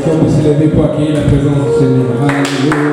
Si on peut se lever pour accueillir la présence du Seigneur. Alléluia.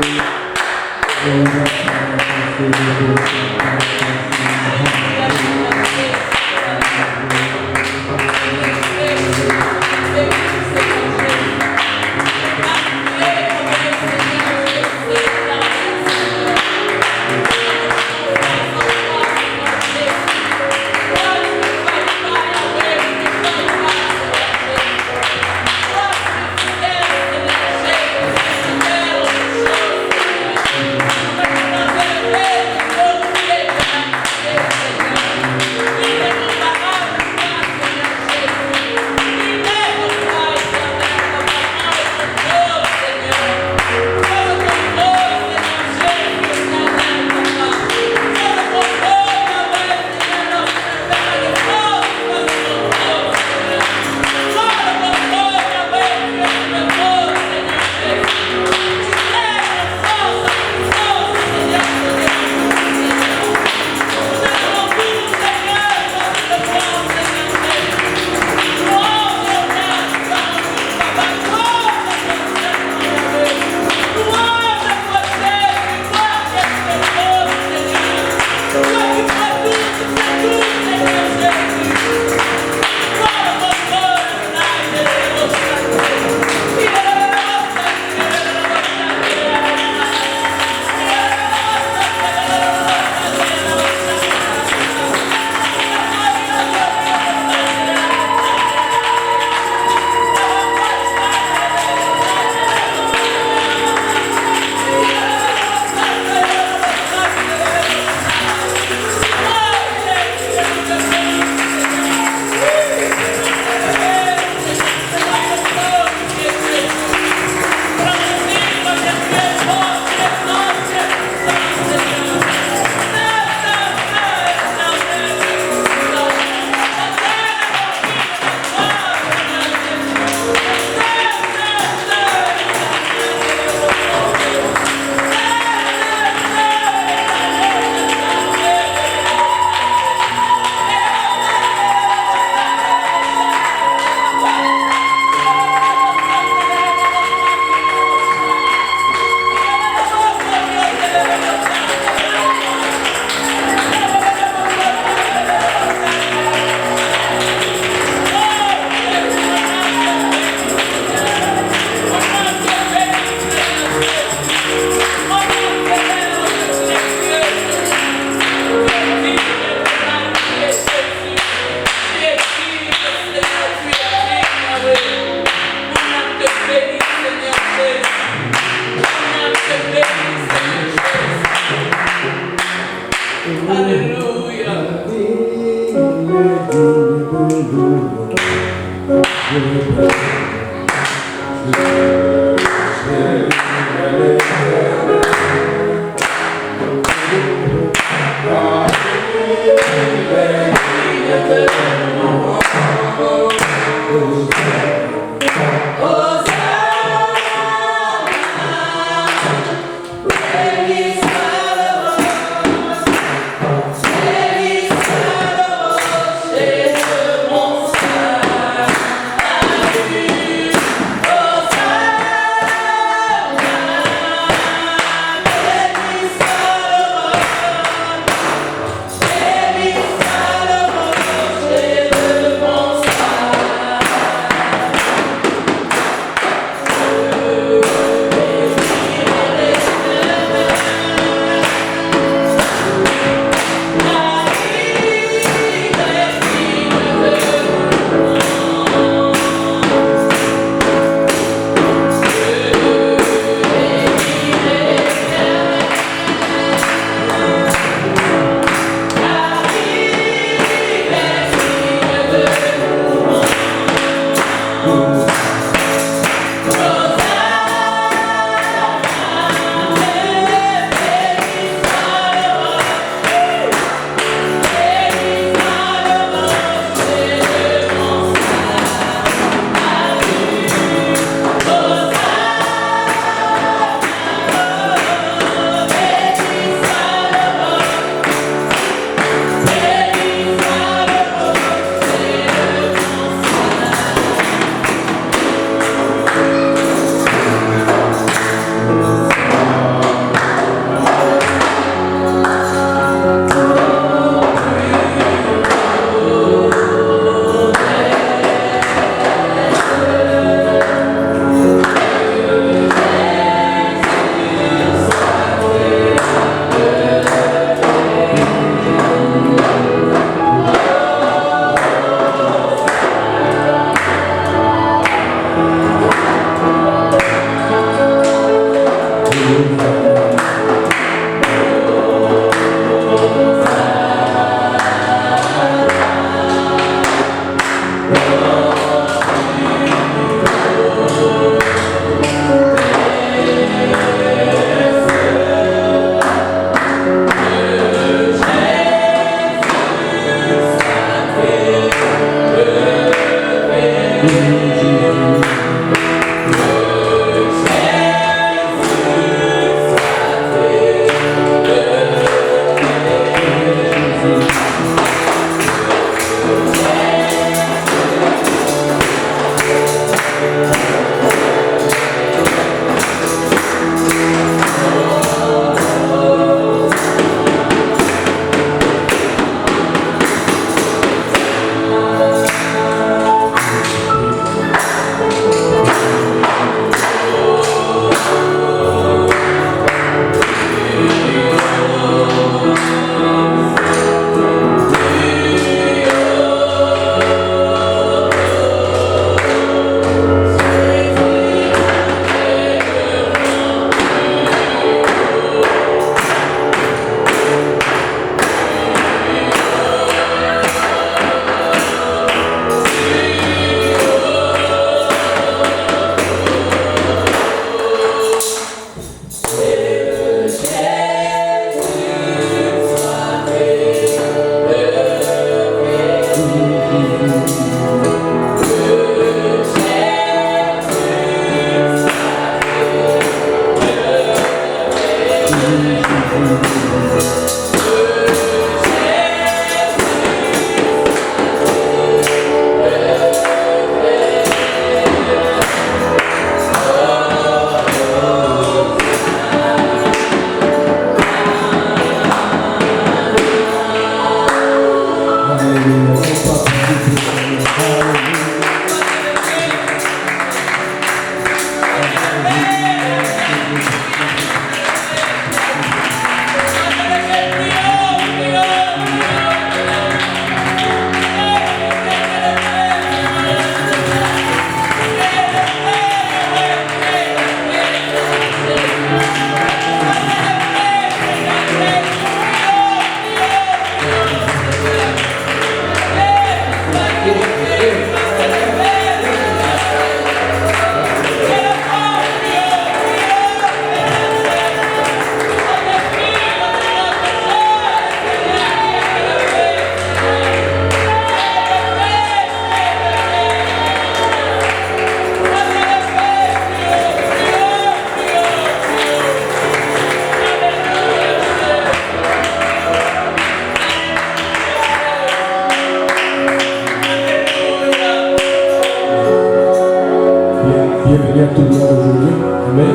Bienvenue à tout le monde aujourd'hui. Amen.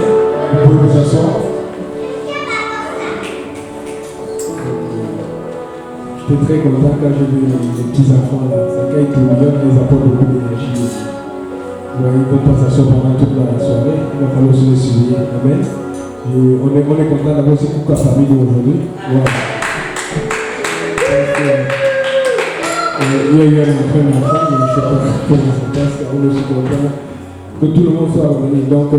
Vous pouvez vous asseoir. J'étais très content quand j'ai vu les petits enfants là. Ça quand ils te regardent, ils apportent beaucoup d'énergie. Ouais, ils ne vont pas s'asseoir pendant toute la soirée. Il va falloir se les souvenir. Amen. Et on est content d'avoir aussi beaucoup de famille aujourd'hui. Voilà. Il y a eu un premier enfant, mais je ne sais pas comment ça passe. On est aussi content que tout le monde soit revenu. Donc,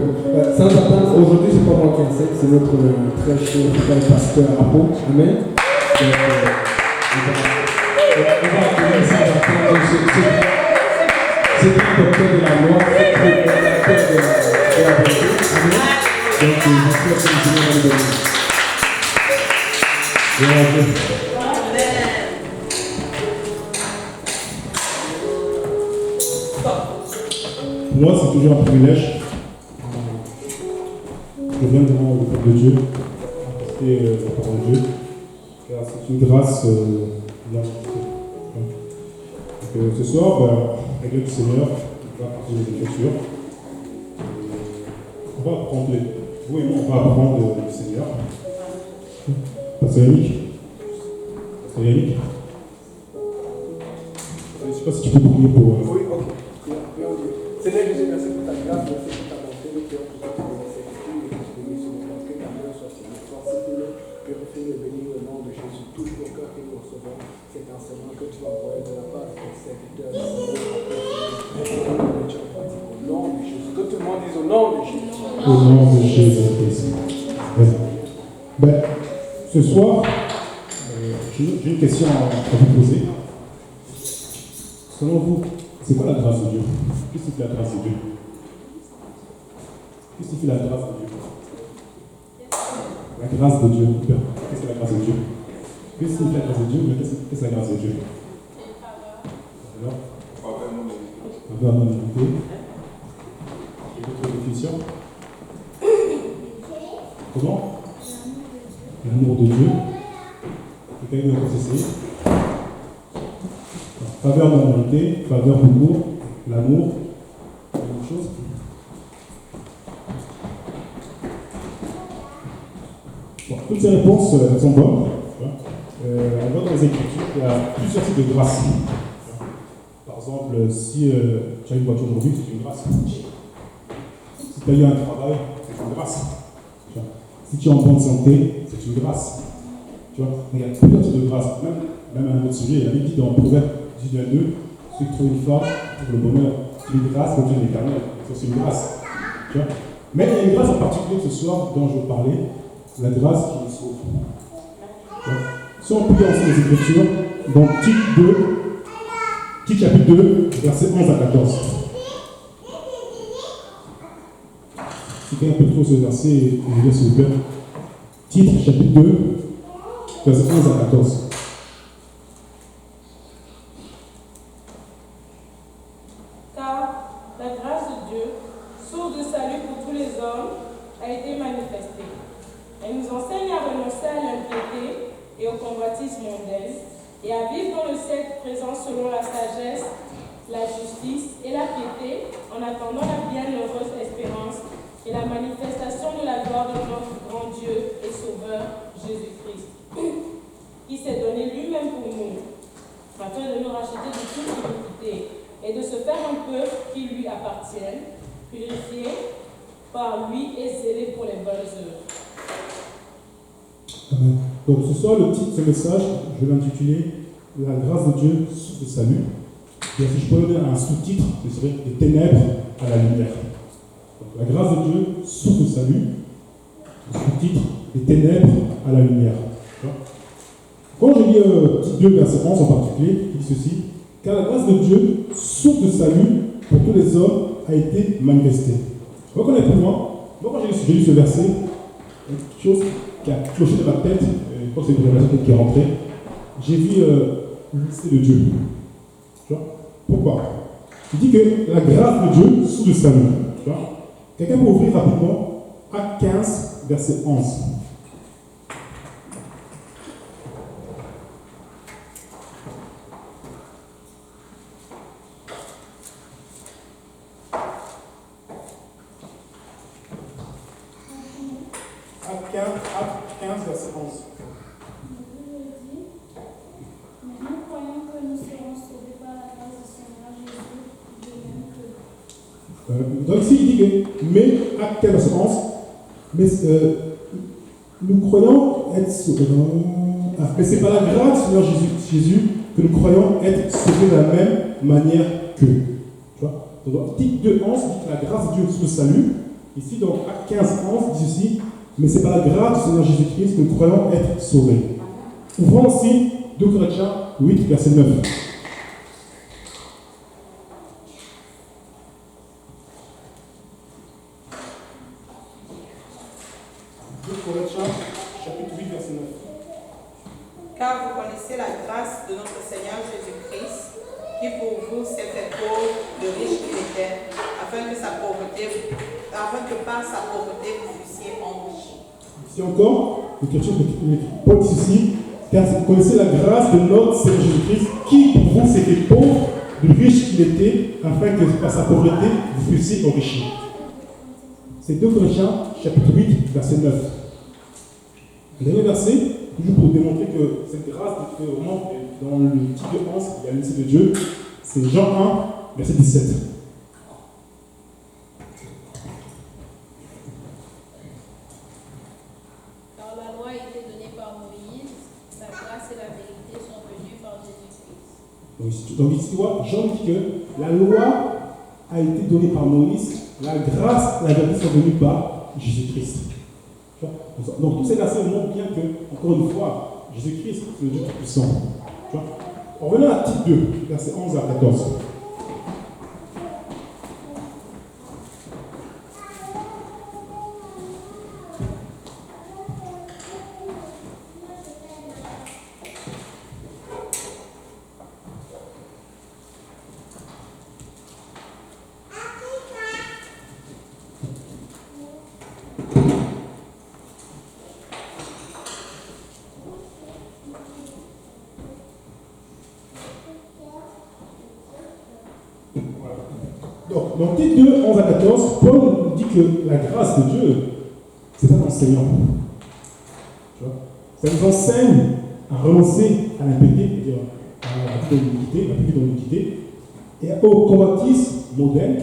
sans attendre, aujourd'hui, ce n'est pas moi qui enseigne, c'est notre très cher frère pasteur Apo. Amen. Donc, on va appeler sans attendre. C'est le docteur de la loi, c'est le docteur de la vérité. Amen. Donc, j'espère que le Seigneur va nous donner. Pour moi, c'est toujours un privilège. Je viens devant le peuple de Dieu, apporter la parole de Dieu, car c'est une grâce Donc, ce soir, avec l'aide du Seigneur, on va partir des Écritures. On va apprendre, vous et moi, on va apprendre du Seigneur. Pasteur Yannick. Je ne sais pas si tu peux prier pour. Oui, ok. Seigneur Jésus, merci pour ta grâce, merci pour ta bonté, nous prions pour que tu bénisses cette étude et que tu bénisses ce moment, que ta main soit sur nous, fortifie-le, purifie-le, bénis au nom de Jésus, touche nos cœurs que nous recevons cet enseignement que tu vas envoyer de la part de ton serviteur, au nom de Jésus, que tout le monde dise au nom de Jésus. Au nom de Jésus. Ce soir, j'ai une question à vous poser. Selon vous, c'est quoi la grâce de Dieu? Qu'est-ce que c'est la grâce de Dieu? Qu'est-ce que c'est la grâce de Dieu? La grâce de Dieu. Qu'est-ce que c'est la grâce de Dieu? Qu'est-ce que c'est la grâce de Dieu? Mais qu'est-ce que c'est la grâce de Dieu? Alors, faveur non méritée. Et d'autres définitions? Comment? L'amour de Dieu. Quelqu'un veut essayer? Faveur non méritée, faveur pour l'amour, c'est la même chose. Bon, toutes ces réponses sont bonnes. On voit dans les Écritures qu'il y a plusieurs types de grâce. Par exemple, si tu as une voiture aujourd'hui, c'est une grâce. Si tu as eu un travail, c'est une grâce. Si tu es en bonne santé, c'est une grâce. Tu vois, il y a plusieurs types de grâce. Même un autre sujet, il y a dit dans Proverbe 18:2, ceux qui trouvent une femme pour le bonheur, c'est une grâce, comme Dieu l'éternel. C'est une grâce. Tu vois. Mais il y a une grâce en particulier ce soir dont je veux parler, c'est la grâce qui nous sauve. Si on prie ensemble les Écritures, dans Tite chapitre 2, versets 11 à 14. Si quelqu'un peut trouver ce verset, je vais dire s'il vous plaît. Tite chapitre 2, versets 11 à 14. Car la grâce de Dieu, source de salut pour tous les hommes, a été manifestée. Elle nous enseigne à renoncer à présent selon la sagesse, la justice et la piété, en attendant la bienheureuse espérance et la manifestation de la gloire de notre grand Dieu et Sauveur Jésus-Christ, qui s'est donné lui-même pour nous, afin de nous racheter de toute iniquité et de se faire un peuple qui lui appartienne, purifié par lui et zélé pour les bonnes œuvres. Amen. Donc ce soir, le titre de ce message, je vais l'intituler La grâce de Dieu source de salut. Et si je peux donner un sous-titre, ce serait des ténèbres à la lumière. Donc, la grâce de Dieu source de salut. Le sous-titre des ténèbres à la lumière. Quand je lis titre 2, verset 11 en particulier, il dit ceci: car la grâce de Dieu, source de salut pour tous les hommes, a été manifestée. On va connaître plus loin. Moi, quand j'ai lu ce verset, il y a quelque chose qui a cloché dans ma tête, je crois que c'est une révélation qui est rentrée. J'ai vu l'unité de Dieu. Tu vois? Pourquoi? Il dit que la grâce de Dieu, source de salut. Tu vois? Quelqu'un peut ouvrir rapidement Actes 15, verset 11. Acte 15, verset 11. Mais nous croyons que nous serons sauvés par la grâce du Seigneur Jésus, de même que. Donc ici, il dit que, mais, Acte 15, verset 11, mais nous croyons être sauvés. Mais c'est par la grâce du Seigneur Jésus que nous croyons être sauvés de la même manière que. Tu vois? Donc, titre 2, 11 dit que la grâce de Dieu sous le salut. Ici, donc, Acte 15, 11 dit ceci: mais c'est par la grâce du Seigneur Jésus-Christ que nous croyons être sauvés. Ouvrons aussi 2 Corinthiens 8, verset 9. 2 Corinthiens, chapitre 8, verset 9. Car vous connaissez la grâce de notre Seigneur Jésus-Christ, qui pour vous s'est fait pauvre, de riche qu'il était, afin que par sa pauvreté vous fussiez enrichis. Ici encore, l'écriture de Paul dit ceci: car vous connaissez la grâce de notre Seigneur Jésus-Christ, qui pour vous s'est fait pauvre, de riche qu'il était, afin que par sa pauvreté vous fussiez enrichis. C'est 2 Corinthiens, chapitre 8, verset 9. Le dernier verset, toujours pour démontrer que cette grâce, vraiment, dans le titre de 11, il y a l'unité de Dieu, c'est Jean 1, verset 17. Car la loi a été donnée par Moïse, la grâce et la vérité sont venues par Jésus-Christ. Donc ici, tu vois, Jean dit que la loi a été donnée par Moïse, la grâce et la vérité sont venues par Jésus-Christ. Donc tous ces versets montrent bien que, encore une fois, Jésus-Christ, c'est le Dieu tout-puissant. On revient à titre 2, versets 11 à 14. Donc, dans Tite 2, 11 à 14, Paul nous dit que la grâce de Dieu, c'est un enseignant. Tu vois? Ça nous enseigne à renoncer à l'impiété, c'est-à-dire à la vie dans l'iniquité, et au convoitisme moderne,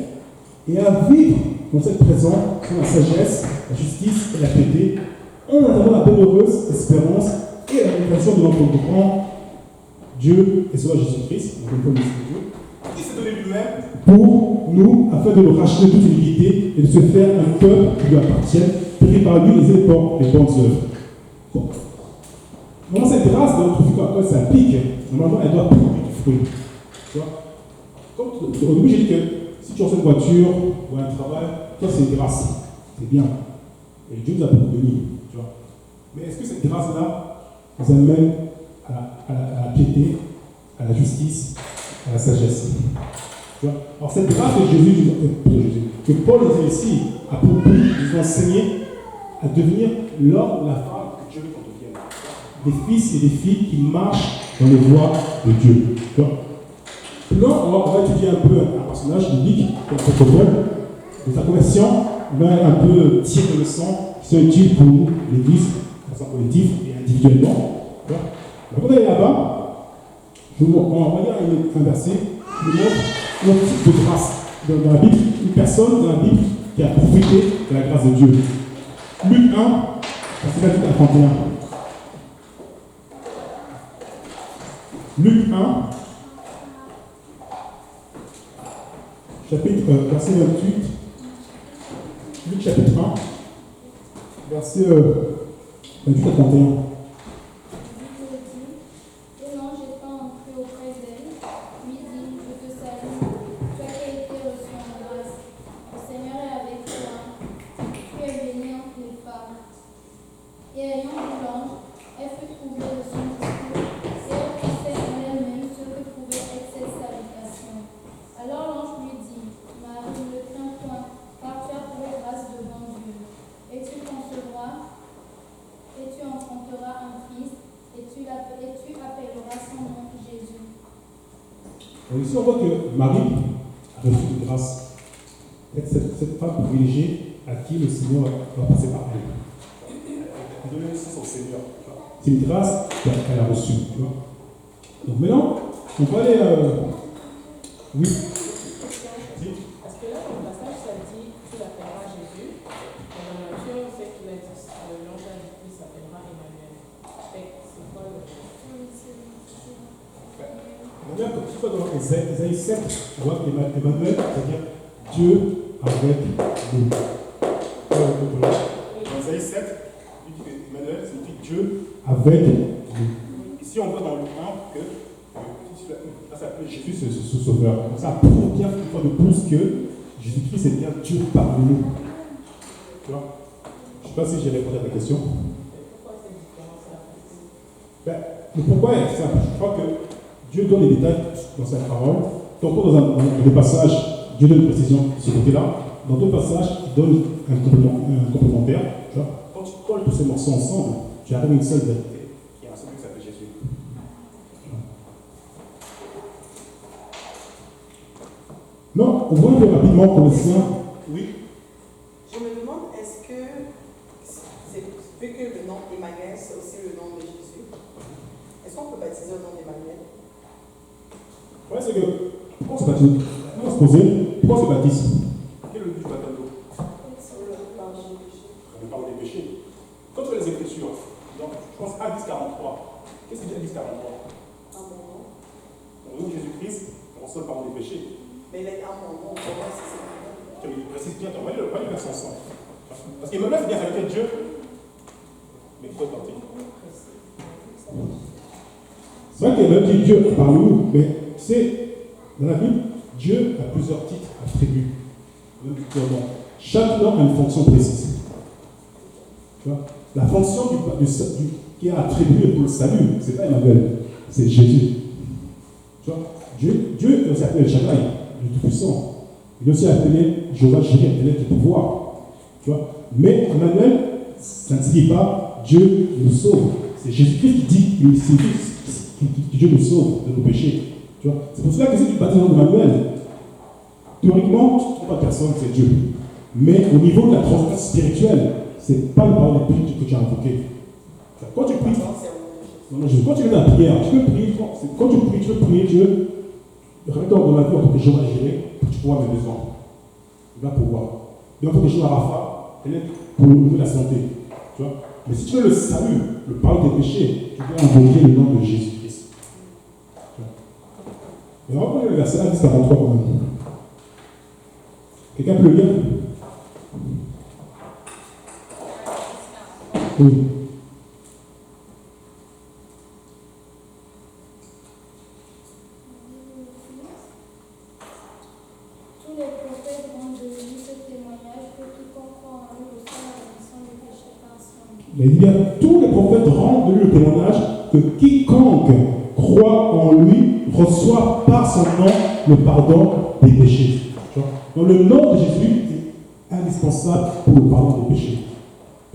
et à vivre dans cette présence, dans la sagesse, la justice et la piété, en attendant la bienheureuse espérance et la manifestation de notre grand Dieu et Sauveur Jésus-Christ, donc Dieu, qui s'est donné lui-même pour nous, afin de nous racheter de toute iniquité et de se faire un peuple qui lui appartienne, pris par lui les efforts, les bonnes œuvres. Bon. Normalement, cette grâce de notre vie, quand elle s'applique, normalement, elle doit produire du fruit. Tu vois? Comme au début, j'ai dit que si tu reçois une voiture ou un travail, toi, c'est une grâce. C'est bien. Et Dieu nous a beaucoup bénis. Tu vois? Mais est-ce que cette grâce-là nous amène à la piété, à la justice, à la sagesse? Tu vois? Alors cette grâce de Jésus, que Paul nous a ici, a pour but de nous enseigner à devenir l'homme ou la femme que Dieu veut qu'on devienne. des fils et des filles qui marchent dans les voies de Dieu. Tu vois? Là, on va étudier un peu un personnage biblique, qui est l'apôtre Paul. De sa conversion, il va un peu tirer des leçons qui sont utiles pour nous, l'Église, de façon collective et individuellement. Tu vois? Avant d'aller là-bas, on va lire un verset qui nous montre un type de grâce dans la Bible, une personne dans la Bible qui a profité de la grâce de Dieu. Luc 1, verset 28 à 31. Luc 1, verset 28. Luc chapitre 1, verset 28 à 31. Et l'ange étant entré auprès d'elle, lui dit, je te salue, toi qui as été reçue en grâce. Le Seigneur est avec toi. Tu es bénie entre les femmes. Et ayant vu l'ange, elle fut troublée de son discours, et elle pensait en elle-même ce que pouvait être cette salutation. Alors l'ange lui dit, Marie, ne crains point, car tu as trouvé grâce devant Dieu. Et tu concevras, et tu enfanteras un fils, et tu appelleras son nom Jésus. Donc ici, on voit que Marie a reçu une grâce. Cette femme privilégiée à qui le Seigneur va passer par elle. Elle donne naissance au Seigneur. C'est une grâce qu'elle a reçue. Tu vois? Donc maintenant, on va aller. Oui. Parce que là, dans le passage, ça dit tu l'appelleras Jésus. Mais dans la nature, on sait qu'il a dit l'ange a dit qu'il s'appellera Emmanuel. C'est quoi le. On voit que tu vois dans Ésaïe 7, on voit Emmanuel, c'est-à-dire Dieu avec nous. Dans Ésaïe 7, Emmanuel signifie Dieu avec nous. Ici, on voit dans le 1 que ça s'appelle Jésus, ce sauveur. Donc ça prouve bien une fois de plus que Jésus-Christ est bien Dieu parmi nous. Tu vois? Je ne sais pas si j'ai répondu à ta question. Pourquoi c'est différent ça? Le pourquoi est simple. Je crois que Dieu donne les détails dans sa parole. Tantôt dans des passages, Dieu donne une précision de ce côté-là. Dans d'autres passages, il donne un complémentaire. Tu vois? Quand tu colles tous ces morceaux ensemble, tu arrives à une seule vérité. Il y a un seul qui s'appelle Jésus. Non, on voit un peu rapidement Colossiens. Oui. Je me demande, est-ce que, vu que le nom Emmanuel, c'est aussi le nom de Jésus, est-ce qu'on peut baptiser au nom d'Emmanuel? Ouais, c'est que, pourquoi on se baptise? On va se poser, pourquoi on se baptise? Quel est le but du baptême d'eau? Le pardon des péchés. Quand tu fais les Écritures, donc, je pense à 10:43, qu'est-ce qu'il dit à 10:43? Au nom de Jésus-Christ, on reçoit le pardon des péchés. Mais il est à mon nom, comment c'est ça? Il précise bien, on va lire le verset ensemble. Parce qu'Emmanuel, c'est bien avec Dieu, mais il faut être parti. C'est vrai qu'Emmanuel dit Dieu parmi nous, mais c'est dans la Bible, Dieu a plusieurs titres attribués. Chaque nom a une fonction précise. Tu vois? La fonction qui est attribuée pour le salut, c'est pas Emmanuel, c'est Jésus. Tu vois? Dieu est aussi appelé El Shaddai, le Tout-Puissant. Il est aussi appelé Jéhovah Jireh, l'éternel du pouvoir. Tu vois? Mais Emmanuel, ça ne signifie pas Dieu nous sauve. C'est Jésus-Christ qui dit que Dieu nous sauve de nos péchés. Tu vois? C'est pour cela que si tu baptises d'Emmanuel, théoriquement, tu ne trouves pas personne, c'est Dieu. Mais au niveau de la transformation spirituelle, ce n'est pas le parole de Dieu que tu as invoqué. Quand tu pries, quand tu fais la prière, tu peux prier, quand tu pries, tu peux prier Dieu, remets-toi dans la vie en tant que Jéhovah Jireh, tu pourras mes besoins. Il va pouvoir. Il va faire des choses à Rapha, pour le niveau de la santé. Tu vois? Mais si tu veux le salut, le pardon des péchés, tu dois invoquer le nom de Jésus-Christ. Et on va prendre le verset 1, 10, 43 quand même. Quelqu'un peut le lire? Oui. Tous les prophètes rendent de lui ce témoignage que quiconque croit en lui reçoit la rémission des péchés par son nom. Mais il dit bien, tous les prophètes rendent de lui le témoignage que quiconque croit en lui reçoit par son nom le pardon des péchés. Donc le nom de Jésus est indispensable pour le pardon des péchés.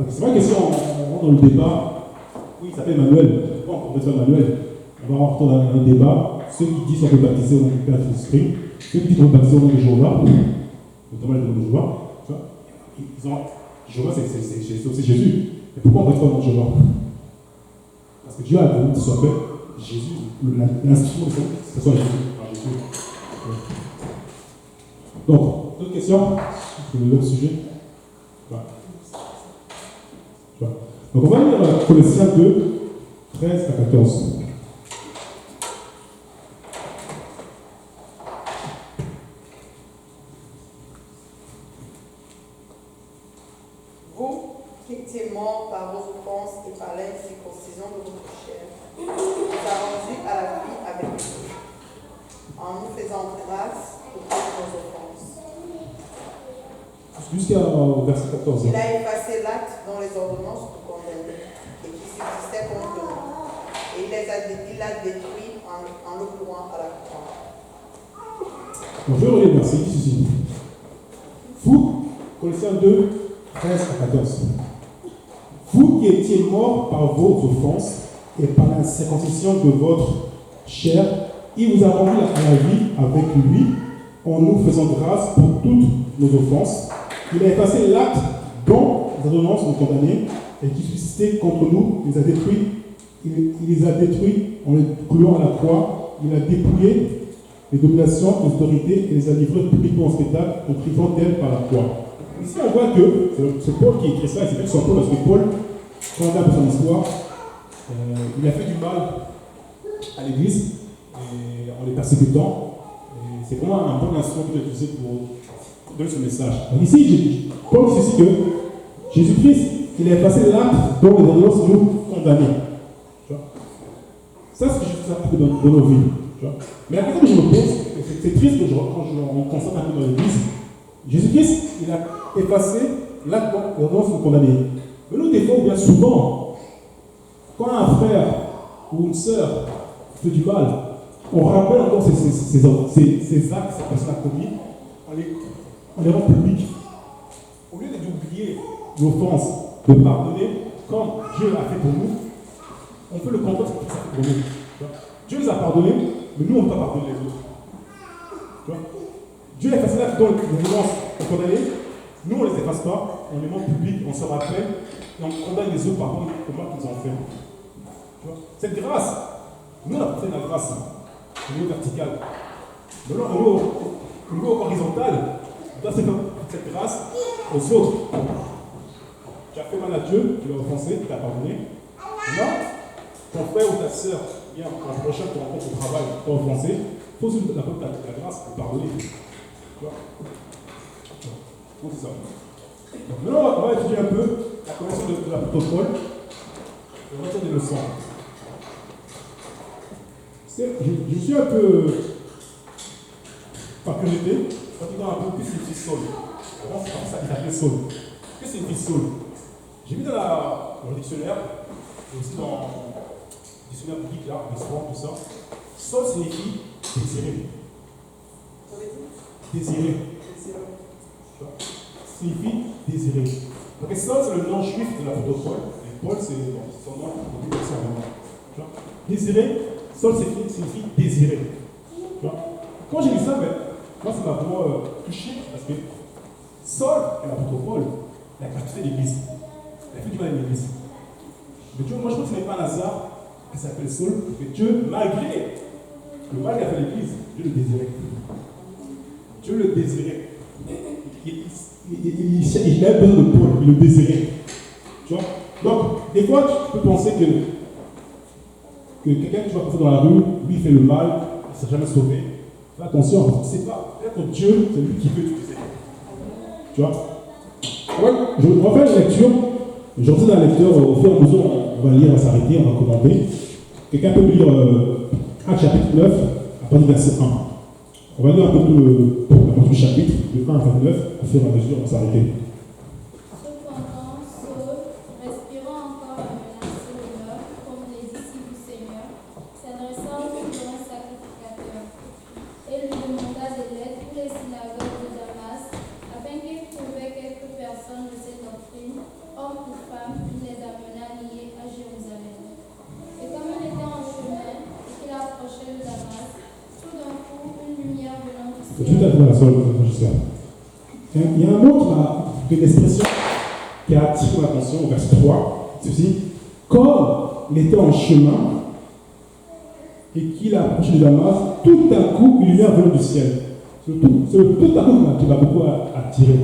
C'est vrai que si on rentre dans le débat, oui, s'appelle Emmanuel. Pourquoi on professeur Emmanuel? On va rentrer dans un débat. Ceux qui disent qu'on peut baptiser au nom du Père et de l'Esprit, ceux qui disent qu'on peut baptiser au nom de Jéhovah, notamment le nom de Jéhovah, tu vois, ils ont. Jéhovah, c'est Jésus. Et pourquoi on ne reste pas au nom de Jéhovah? Parce que Dieu a voulu que ce soit fait Jésus, l'institution de ce soit Jésus. Donc, d'autres questions sur le même sujet? Voilà. Donc, on va lire Colossiens 2, 13 à 14. Vous, qui étiez morts par vos offenses et par l'incirconcision de votre chair, vous a rendu à la vie avec lui, en nous faisant grâce pour toutes nos offenses. Jusqu'au verset 14. Il a effacé l'acte dont les ordonnances nous condamnaient et qui subsistait contre nous. Et il l'a détruit en le clouant à la croix. Donc, je vais relire le verset ici. Vous, Colossiens 2, 13 à 14. Vous qui étiez morts par vos offenses et par la circoncision de votre chair, il vous a rendu à la vie avec lui, en nous faisant grâce pour toutes nos offenses. Il a effacé l'acte dont les ordonnances nous condamnaient et qui subsistait contre nous. Il les a détruits en les clouant à la croix. Il a dépouillé les dominations, les autorités et les a livrées publiquement au spectacle en privant d'elles par la croix. Ici, on voit que c'est Paul qui écrit ça, et c'est plus son Paul parce que Paul, quand on regarde son histoire, il a fait du mal à l'Église en les persécutant. Et c'est vraiment un bon instrument qu'il a utilisé pour donner ce message. Donc ici, Paul dit aussi que Jésus-Christ, il a effacé l'acte dont les ordonnances nous condamnaient. Ça, c'est juste ça pour dans nos vies. Mais la question que je me pose, c'est triste quand on constate un peu dans l'Église, Jésus-Christ, il a effacé l'acte dont les ordonnances nous condamnaient. Mais nous, des fois, ou bien souvent, quand un frère ou une sœur fait du mal, on rappelle encore ces actes, ces personnes à commis, on les rend publics. Au lieu d'oublier l'offense, de pardonner, comme Dieu l'a fait pour nous, on fait le contraire de ce qu'il a fait pour nous. Dieu les a pardonnés, mais nous, on ne peut pas pardonner les autres. Dieu a effacé l'acte dont les violences sont condamnées, nous, on ne les efface pas, on les rend publics, on se rappelle, et on condamne les autres par rapport au mal qu'ils ont fait. Cette grâce, nous, on a porté la grâce au niveau vertical. Mais là, au niveau horizontal, on doit faire cette grâce aux autres. Tu as fait mal à Dieu, tu l'as offensé, tu l'as pardonné. Maintenant, ton frère ou ta sœur vient la prochaine te rencontre au travail, tu t'as offensé, il faut aussi la grâce pour pardonner. Tu vois? Donc c'est ça. Donc maintenant, on va étudier un peu la connaissance de l'apôtre Paul et on va faire des leçons. Je suis un peu, par curiosité, pratiquement un peu plus une fille Saul. Avant, c'est comme ça qu'il s'appelait Saul. Qu'est-ce que c'est une fille Saul? J'ai vu dans le dictionnaire, et aussi dans le dictionnaire biblique, là, l'histoire, tout ça. Saul signifie désiré. Désiré. Signifie désiré. Donc Saul, c'est le nom juif de l'apôtre Paul. Et Paul, c'est son nom au début de son nom. Désiré. Saul signifie désiré. Quand j'ai vu ça, moi ça m'a vraiment touché parce que Saul et l'apôtre Paul, il a persécuté l'Église. Il a fait du mal à l'Église. Mais Dieu, moi je pense que ce n'est pas un hasard qu'il s'appelle Saul, parce que Dieu, malgré le mal qu'a fait l'Église, Dieu le désirait. Dieu le désirait. Il a besoin de Paul, il le désirait. Tu vois? Donc, des fois, tu peux penser que quelqu'un que tu vas passer dans la rue, lui il fait le mal, il ne s'est jamais sauvé. Fais attention, tu ne sais pas. Peut-être Dieu, c'est lui qui peut utiliser. Tu vois? Je refais une lecture. Je refais la lecture au fur et à mesure, on va lire, on va s'arrêter, on va commenter. Quelqu'un peut lire Actes chapitre 9, à partir du verset 1. On va lire un peu tout le chapitre, de 1 à 29, au fur et à mesure, on va s'arrêter. Cependant, Saul, respirant encore la menace et le meurtre contre les disciples du Seigneur, s'adressa au souverain sacrificateur et lui demanda de l'aide pour les synagogues de Damas, afin qu'il trouvait quelques personnes de cette doctrine, hommes ou femmes, qui les amenât liés à Jérusalem. Tout à fait la seule, j'espère. Il y a un mot une expression qui a attiré mon attention au verset 3. C'est ceci. Comme il était en chemin et qu'il a approché de Damas, tout à coup, une lumière venue du ciel. C'est le tout à coup qui m'a beaucoup attiré.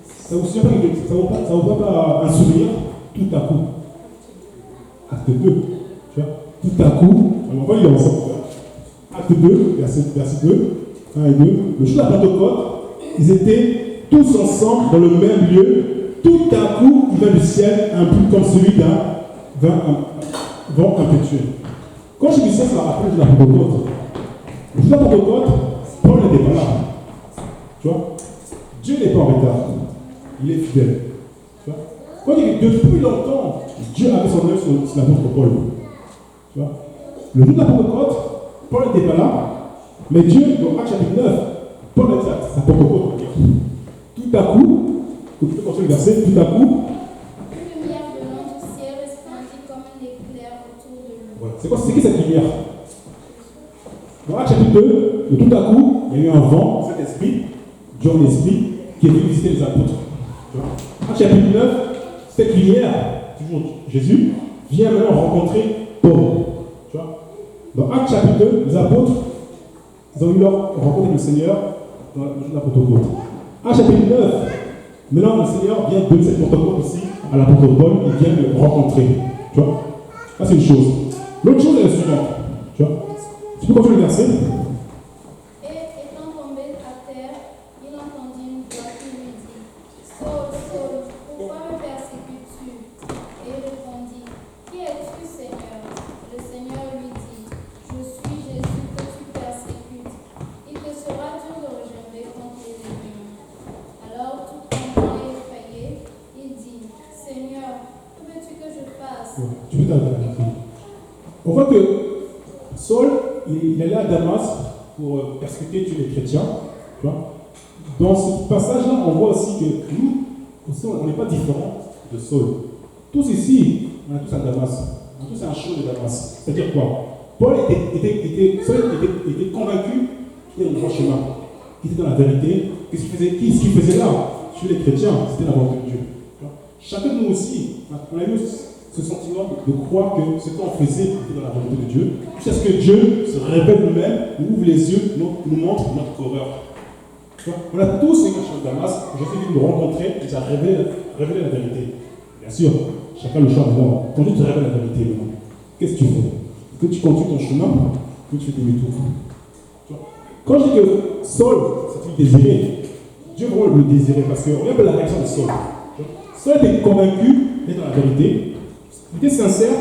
Ça vous souvient pas, ça vous pas un souvenir, tout à coup. Acte 2. Tu vois, tout à coup, on va lire ensemble. Acte 2, verset 2, 1 et 2. Le jour de la Pentecôte, ils étaient tous ensemble dans le même lieu. Tout à coup, il vient du ciel un bruit comme celui d'un vent impétueux. Quand je dis ça, ça me rappelle le jour de la Pentecôte. Le jour de la Pentecôte, Paul n'était pas là. Tu vois, Dieu n'est pas en retard. Il est fidèle. Tu vois, quand il dit que depuis longtemps, Dieu avait son œuvre sur l'apôtre Paul. Tu vois, le jour de la Pentecôte, Paul n'était pas là, mais Dieu, dans Actes chapitre 9, Paul a dit sa Pentecôte. Tout à coup, vous pouvez continuer le verset, tout à coup, une lumière venant du ciel resplendit comme un éclair autour de lui. voilà. C'est qui cette lumière? Dans Actes chapitre 2, de tout à coup, il y a eu un vent, cet esprit, Dieu en esprit, qui est venu visiter les apôtres. Actes chapitre 9, cette lumière, toujours Jésus, vient maintenant rencontrer Paul. Tu vois? Dans Actes chapitre 2, les apôtres, ils ont eu leur rencontre avec le Seigneur dans le jour de la Pentecôte. Actes chapitre 9, maintenant le Seigneur vient donner cette Pentecôte aussi à l'apôtre Paul, il vient le rencontrer. Tu vois? Ça c'est une chose. L'autre chose est la suivante. Tu vois? Tu peux continuer le verset? Et étant tombé à terre, il entendit une voix qui lui dit, Saul, Saul, pourquoi me persécutes-tu? Et il répondit, Qui es-tu, Seigneur? Le Seigneur lui dit, Je suis Jésus que tu persécutes. Il te sera dur de rejeter contre les ennemis. Alors, tout tremblant et effrayé, il dit, Seigneur, que veux-tu que je fasse? Tu peux t'arrêter. On voit que Saul, il allait à Damas pour persécuter et tuer les chrétiens. Tu vois. Dans ce passage-là, on voit aussi que nous, aussi, on n'est pas différents de Saul. Tous ici, on est tous à Damas. On est tous à un chemin de Damas. C'est-à-dire quoi? Saul était convaincu qu'il était dans le droit chemin, qu'il était dans la vérité. Qu'est-ce qu'il faisait là? Tuer les chrétiens, c'était la volonté de Dieu. Tu vois. Chacun de nous aussi, on a eu ce sentiment de croire que ce qu'on faisait était dans la volonté de Dieu, jusqu'à ce que Dieu se révèle nous-mêmes, nous ouvre les yeux, nous montre notre horreur. On a tous une chose de Damas, Jésus vient nous rencontrer et nous a révélé la vérité. Bien sûr, chacun le choix maintenant. Quand Dieu te révèle la vérité maintenant, qu'est-ce que tu fais? Est-ce que tu continues ton chemin ou tu fais demi-tour? Quand je dis que Saul, c'est une désiré, Dieu vraiment le désirait parce que regarde la réaction de Saul. Saul était convaincu d'être dans la vérité. Il était sincère,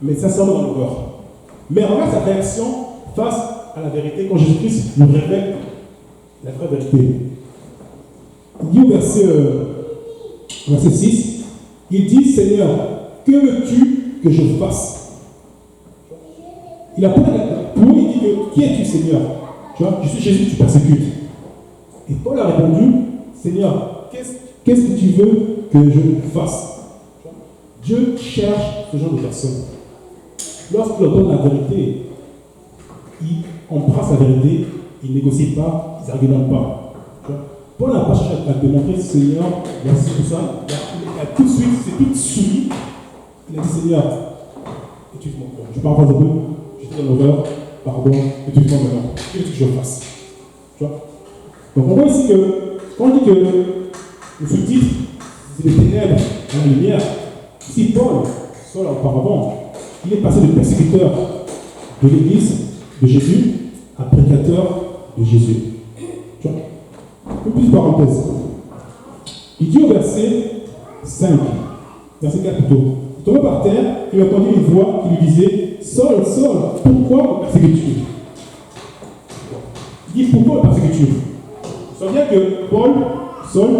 mais sincèrement dans l'horreur. Mais regarde sa réaction face à la vérité quand Jésus-Christ nous révèle la vraie vérité. Il dit au verset 6, il dit, Seigneur, que veux-tu que je fasse? Il a pas pour lui, il dit que, qui es-tu, Seigneur? Tu vois, je suis Jésus, tu persécutes. Et Paul a répondu, Seigneur, qu'est-ce que tu veux que je fasse? Dieu cherche ce genre de personnes. Lorsqu'il leur donne la vérité, il embrasse la vérité, il ne négocie pas, il n'argumente pas. Paul n'a pas cherché à démontrer, Seigneur, voici tout ça. Il a tout de suite, c'est tout soumis. Il a dit, Seigneur, étude mon cœur. Je parle pas un peu, j'étais dans l'horreur, pardon, étude-moi maintenant. Qu'est-ce que je fasse? Tu vois? Donc on voit ici que, quand on dit que le sous-titre, c'est les ténèbres à la lumière, si Paul, Saul auparavant, il est passé de persécuteur de l'Église de Jésus à prédicateur de Jésus. Tu vois? Une petite parenthèse. Il dit au verset 5, verset 4 plutôt, il tombait par terre, il entendit une voix qui lui disait, Saul, Saul, pourquoi me persécutes-tu? Il dit, pourquoi me persécutes-tu? On sent bien que Saul,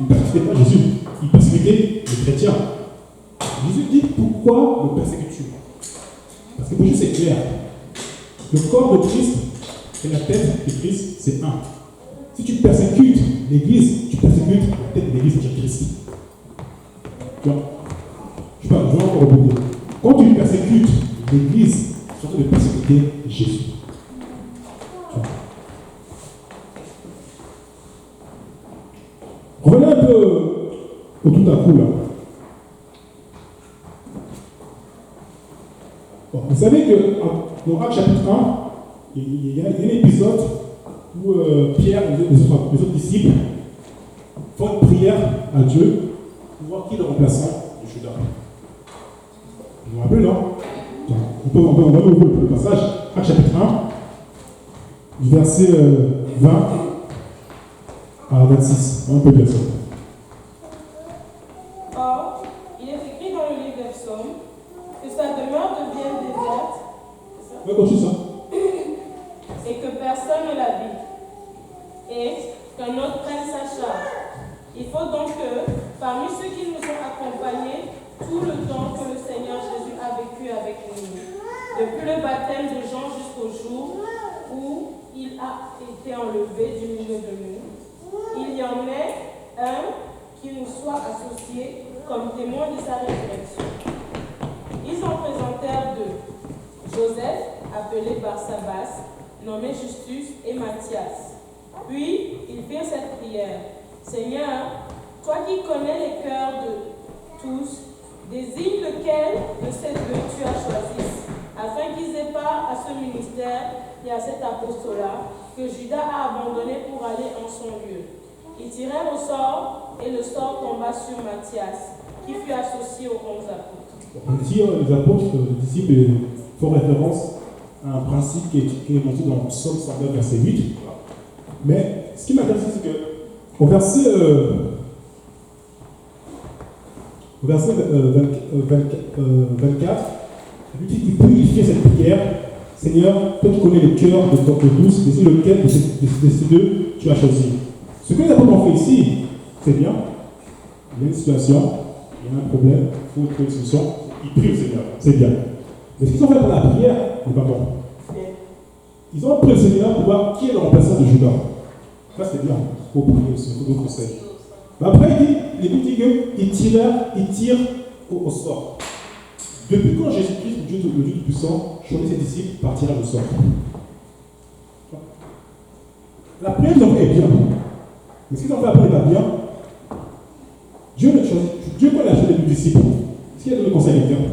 ne persécutait pas Jésus, il persécutait les chrétiens. Jésus dit, pourquoi me persécutes-tu? Parce que pour Jésus c'est clair. Le corps de Christ et la tête de Christ, c'est un. Si tu persécutes l'Église, tu persécutes la tête de l'Église qui est Christ. Tu vois? Je vais encore répéter. Quand tu persécutes l'Église, tu es en train de persécuter Jésus. Tu vois? coup là. Bon, vous savez que dans Actes chapitre 1, il y a un épisode où Pierre et les autres disciples font une prière à Dieu pour voir qui est le remplaçant de Judas. Vous vous rappelez, non? On peut ouvrir le passage, Actes chapitre 1, du verset 20 à 26. On peut lire ça. Or, il est écrit dans le livre des Psaumes que sa demeure devienne déserte. Oui, continue ça. Et que personne ne l'habite, et qu'un autre prenne sa charge. Il faut donc que, parmi ceux qui nous ont accompagnés tout le temps que le Seigneur Jésus a vécu avec nous, depuis le baptême de Jean jusqu'au jour où il a été enlevé du milieu de nous, il y en ait un qui nous soit associé comme témoin de sa résurrection. Ils en présentèrent deux, Joseph, appelé Barsabas, nommé Justus, et Matthias. Puis, ils firent cette prière. Seigneur, toi qui connais les cœurs de tous, désigne lequel de ces deux tu as choisi, afin qu'ils aient part à ce ministère et à cet apostolat que Judas a abandonné pour aller en son lieu. Ils tirèrent au sort, et le sort tomba sur Matthias, qui fut associé aux 11 apôtres. Ici, les apôtres, les disciples font référence à un principe qui est montré dans Psaume 109, verset 8. Mais ce qui m'intéresse, c'est que au verset 24, il dit qu'il purifie cette prière. Seigneur, toi qui connais le cœur de tous, décide lequel de ces deux tu as choisi. Ce que les apôtres ont fait ici, c'est bien. Il y a une situation, il y a un problème, il faut trouver une solution. Ils prient le Seigneur, c'est bien. Mais ce qu'ils ont fait pour la prière n'est pas bon. Ils ont prié le Seigneur pour voir qui est le remplaçant de Judas. Ça, c'est bien. Il faut prier aussi, il faut d'autres conseils. Mais après, il dit qu'ils tirent au sort. Depuis quand Jésus-Christ, le Dieu Tout-Puissant, choisit ses disciples par tirage au sort? La prière qu'ils ont fait est bien. Mais ce qu'ils ont fait après n'est pas bien. Dieu, quand il a choisi les disciples, est-ce qu'il a donné conseil à quelqu'un?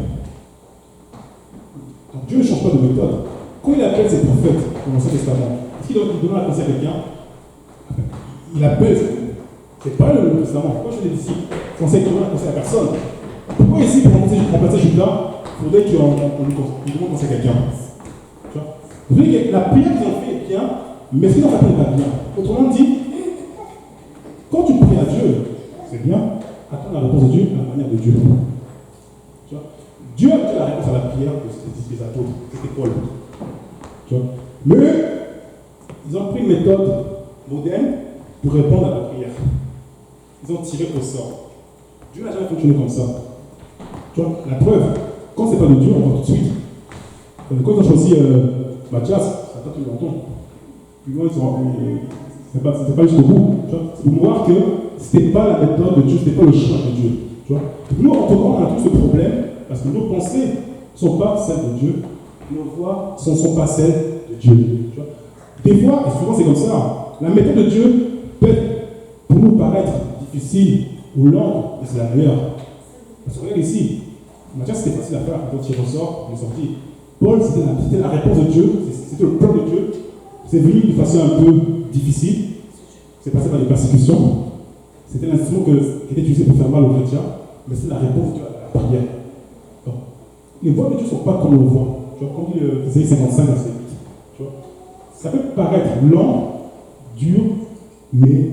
Donc Dieu ne change pas de méthode. Quand il appelle ses prophètes dans l'Ancien Testament, est-ce qu'il donne un conseil à quelqu'un? Il appelle, c'est pas le Testament. Pourquoi je fais des disciples? Conseil qu'il donne un conseil à personne. Pourquoi ici, pour remplacer Judas, il faudrait qu'il demande conseil à quelqu'un? Vous voyez que la prière qu'ils ont fait est bien, mais ce qu'ils ont fait n'est pas bien. Autrement dit, quand tu pries à Dieu, c'est bien, attends la réponse de Dieu à la manière de Dieu. Tu vois? Dieu a fait la réponse à la prière des apôtres, c'était Paul. Tu vois? Mais eux, ils ont pris une méthode moderne pour répondre à la prière. Ils ont tiré au sort. Dieu n'a jamais fonctionné comme ça. Tu vois? La preuve, quand c'est pas de Dieu, on voit tout de suite. Quand ils ont choisi Matthias, ça n'a pas tout longtemps. Plus loin, c'est pas jusqu'au bout. C'est pour voir que c'était pas la méthode de Dieu, c'était pas le choix de Dieu. Tu vois? Nous, on a tous ce problème parce que nos pensées ne sont pas celles de Dieu, nos voix ne sont pas celles de Dieu. Tu vois? Des fois, et souvent c'est comme ça, la méthode de Dieu peut pour nous paraître difficile ou lente, mais c'est la meilleure. Parce que regarde ici, Matthias c'était facile à faire quand il ressort, il est sorti. Paul, c'était la réponse de Dieu, c'était le plan de Dieu. C'est venu de façon un peu difficile, c'est passé par des persécutions. C'était l'instrument qui était utilisé pour faire mal aux chrétiens, mais c'est la réponse de Dieu à la prière. Donc, les voix de Dieu ne sont pas comme on le voit. Tu vois, comme dit Isaïe 55, verset 8. Tu vois, ça peut paraître lent, dur, mais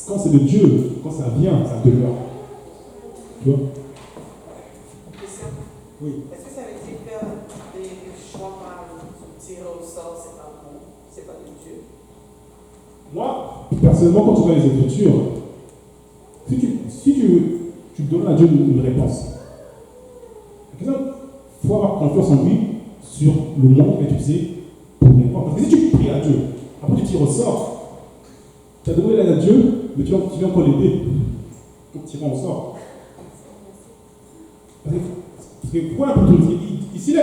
quand c'est de Dieu, quand ça vient, ça demeure. Tu vois? Oui. Est-ce que ça veut dire faire des choix mal, tirer au sort, c'est pas bon, c'est pas de Dieu? Moi, personnellement, quand tu vois les Écritures, si tu donnes à Dieu une réponse, il faut avoir confiance en lui sur le moment qu'il a utilisé pour répondre. Parce que si tu pries à Dieu, après tu tires au sort, tu as donné l'aide à Dieu, mais tu vas encore l'aider pour tirer au sort. Parce que pourquoi ici,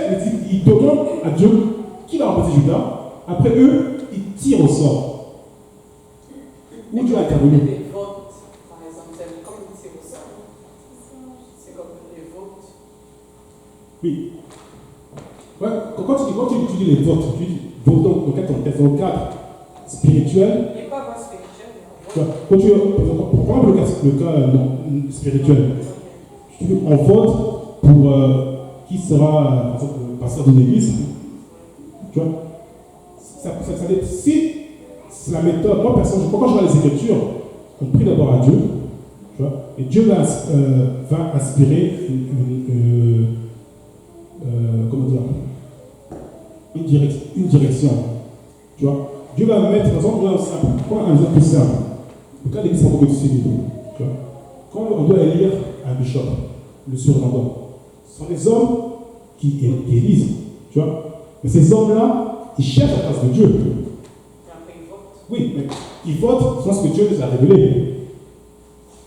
il demande à Dieu qui va remplacer Judas. Après eux, ils tirent au sort. Où Dieu a intervenu. Des votes, par exemple, c'est comme une tir au sort. Oui. Ouais, quand tu dis les votes, tu dis votons dans le cadre spirituel. Il n'est pas vraiment spirituel. Tu vois, quand tu prends le cas spirituel, on vote pour qui sera, par exemple, le pasteur d'une église. Tu vois, si c'est la méthode, moi personnellement, quand je vois les Écritures, on prie d'abord à Dieu, tu vois, et Dieu va inspirer comment dire, une direction. Tu vois, Dieu va mettre, par exemple, un exemple simple. Le cas de l'église pour que tu sais, tu vois, quand on doit élire un bishop, le surintendant, ce sont des hommes qui élisent, tu vois, mais ces hommes-là, ils cherchent la face de Dieu. Et après, ils votent. Oui, mais ils votent selon ce que Dieu les a révélé.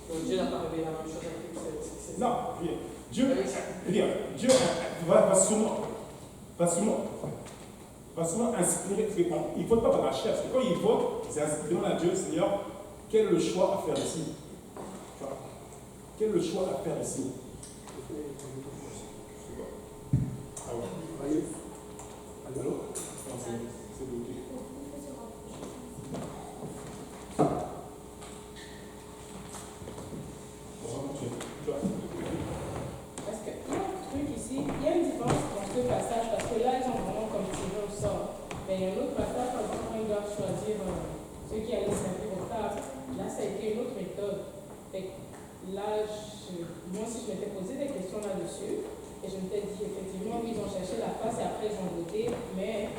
Donc Dieu n'a pas révélé la même chose à lui. Non, Dieu va souvent inspirer, parce qu'il ne vote pas par la chair, parce que quand il vote, c'est inspirant à Dieu, Seigneur, quel est le choix à faire ici? Tu vois, quel est le choix à faire ici? Ah ouais. Allô? C'est bloqué. Parce qu'il y a un truc ici, il y a une différence dans ce passage, parce que là, ils ont vraiment comme tiré au sort. Mais il y a un autre passage, par exemple, quand ils doivent choisir ceux qui allaient servir au table, là, ça a été une autre méthode. Fait que là, moi aussi, je m'étais posé des questions là-dessus, et je m'étais dit, effectivement, oui, ils ont cherché la face et après, ils ont voté, mais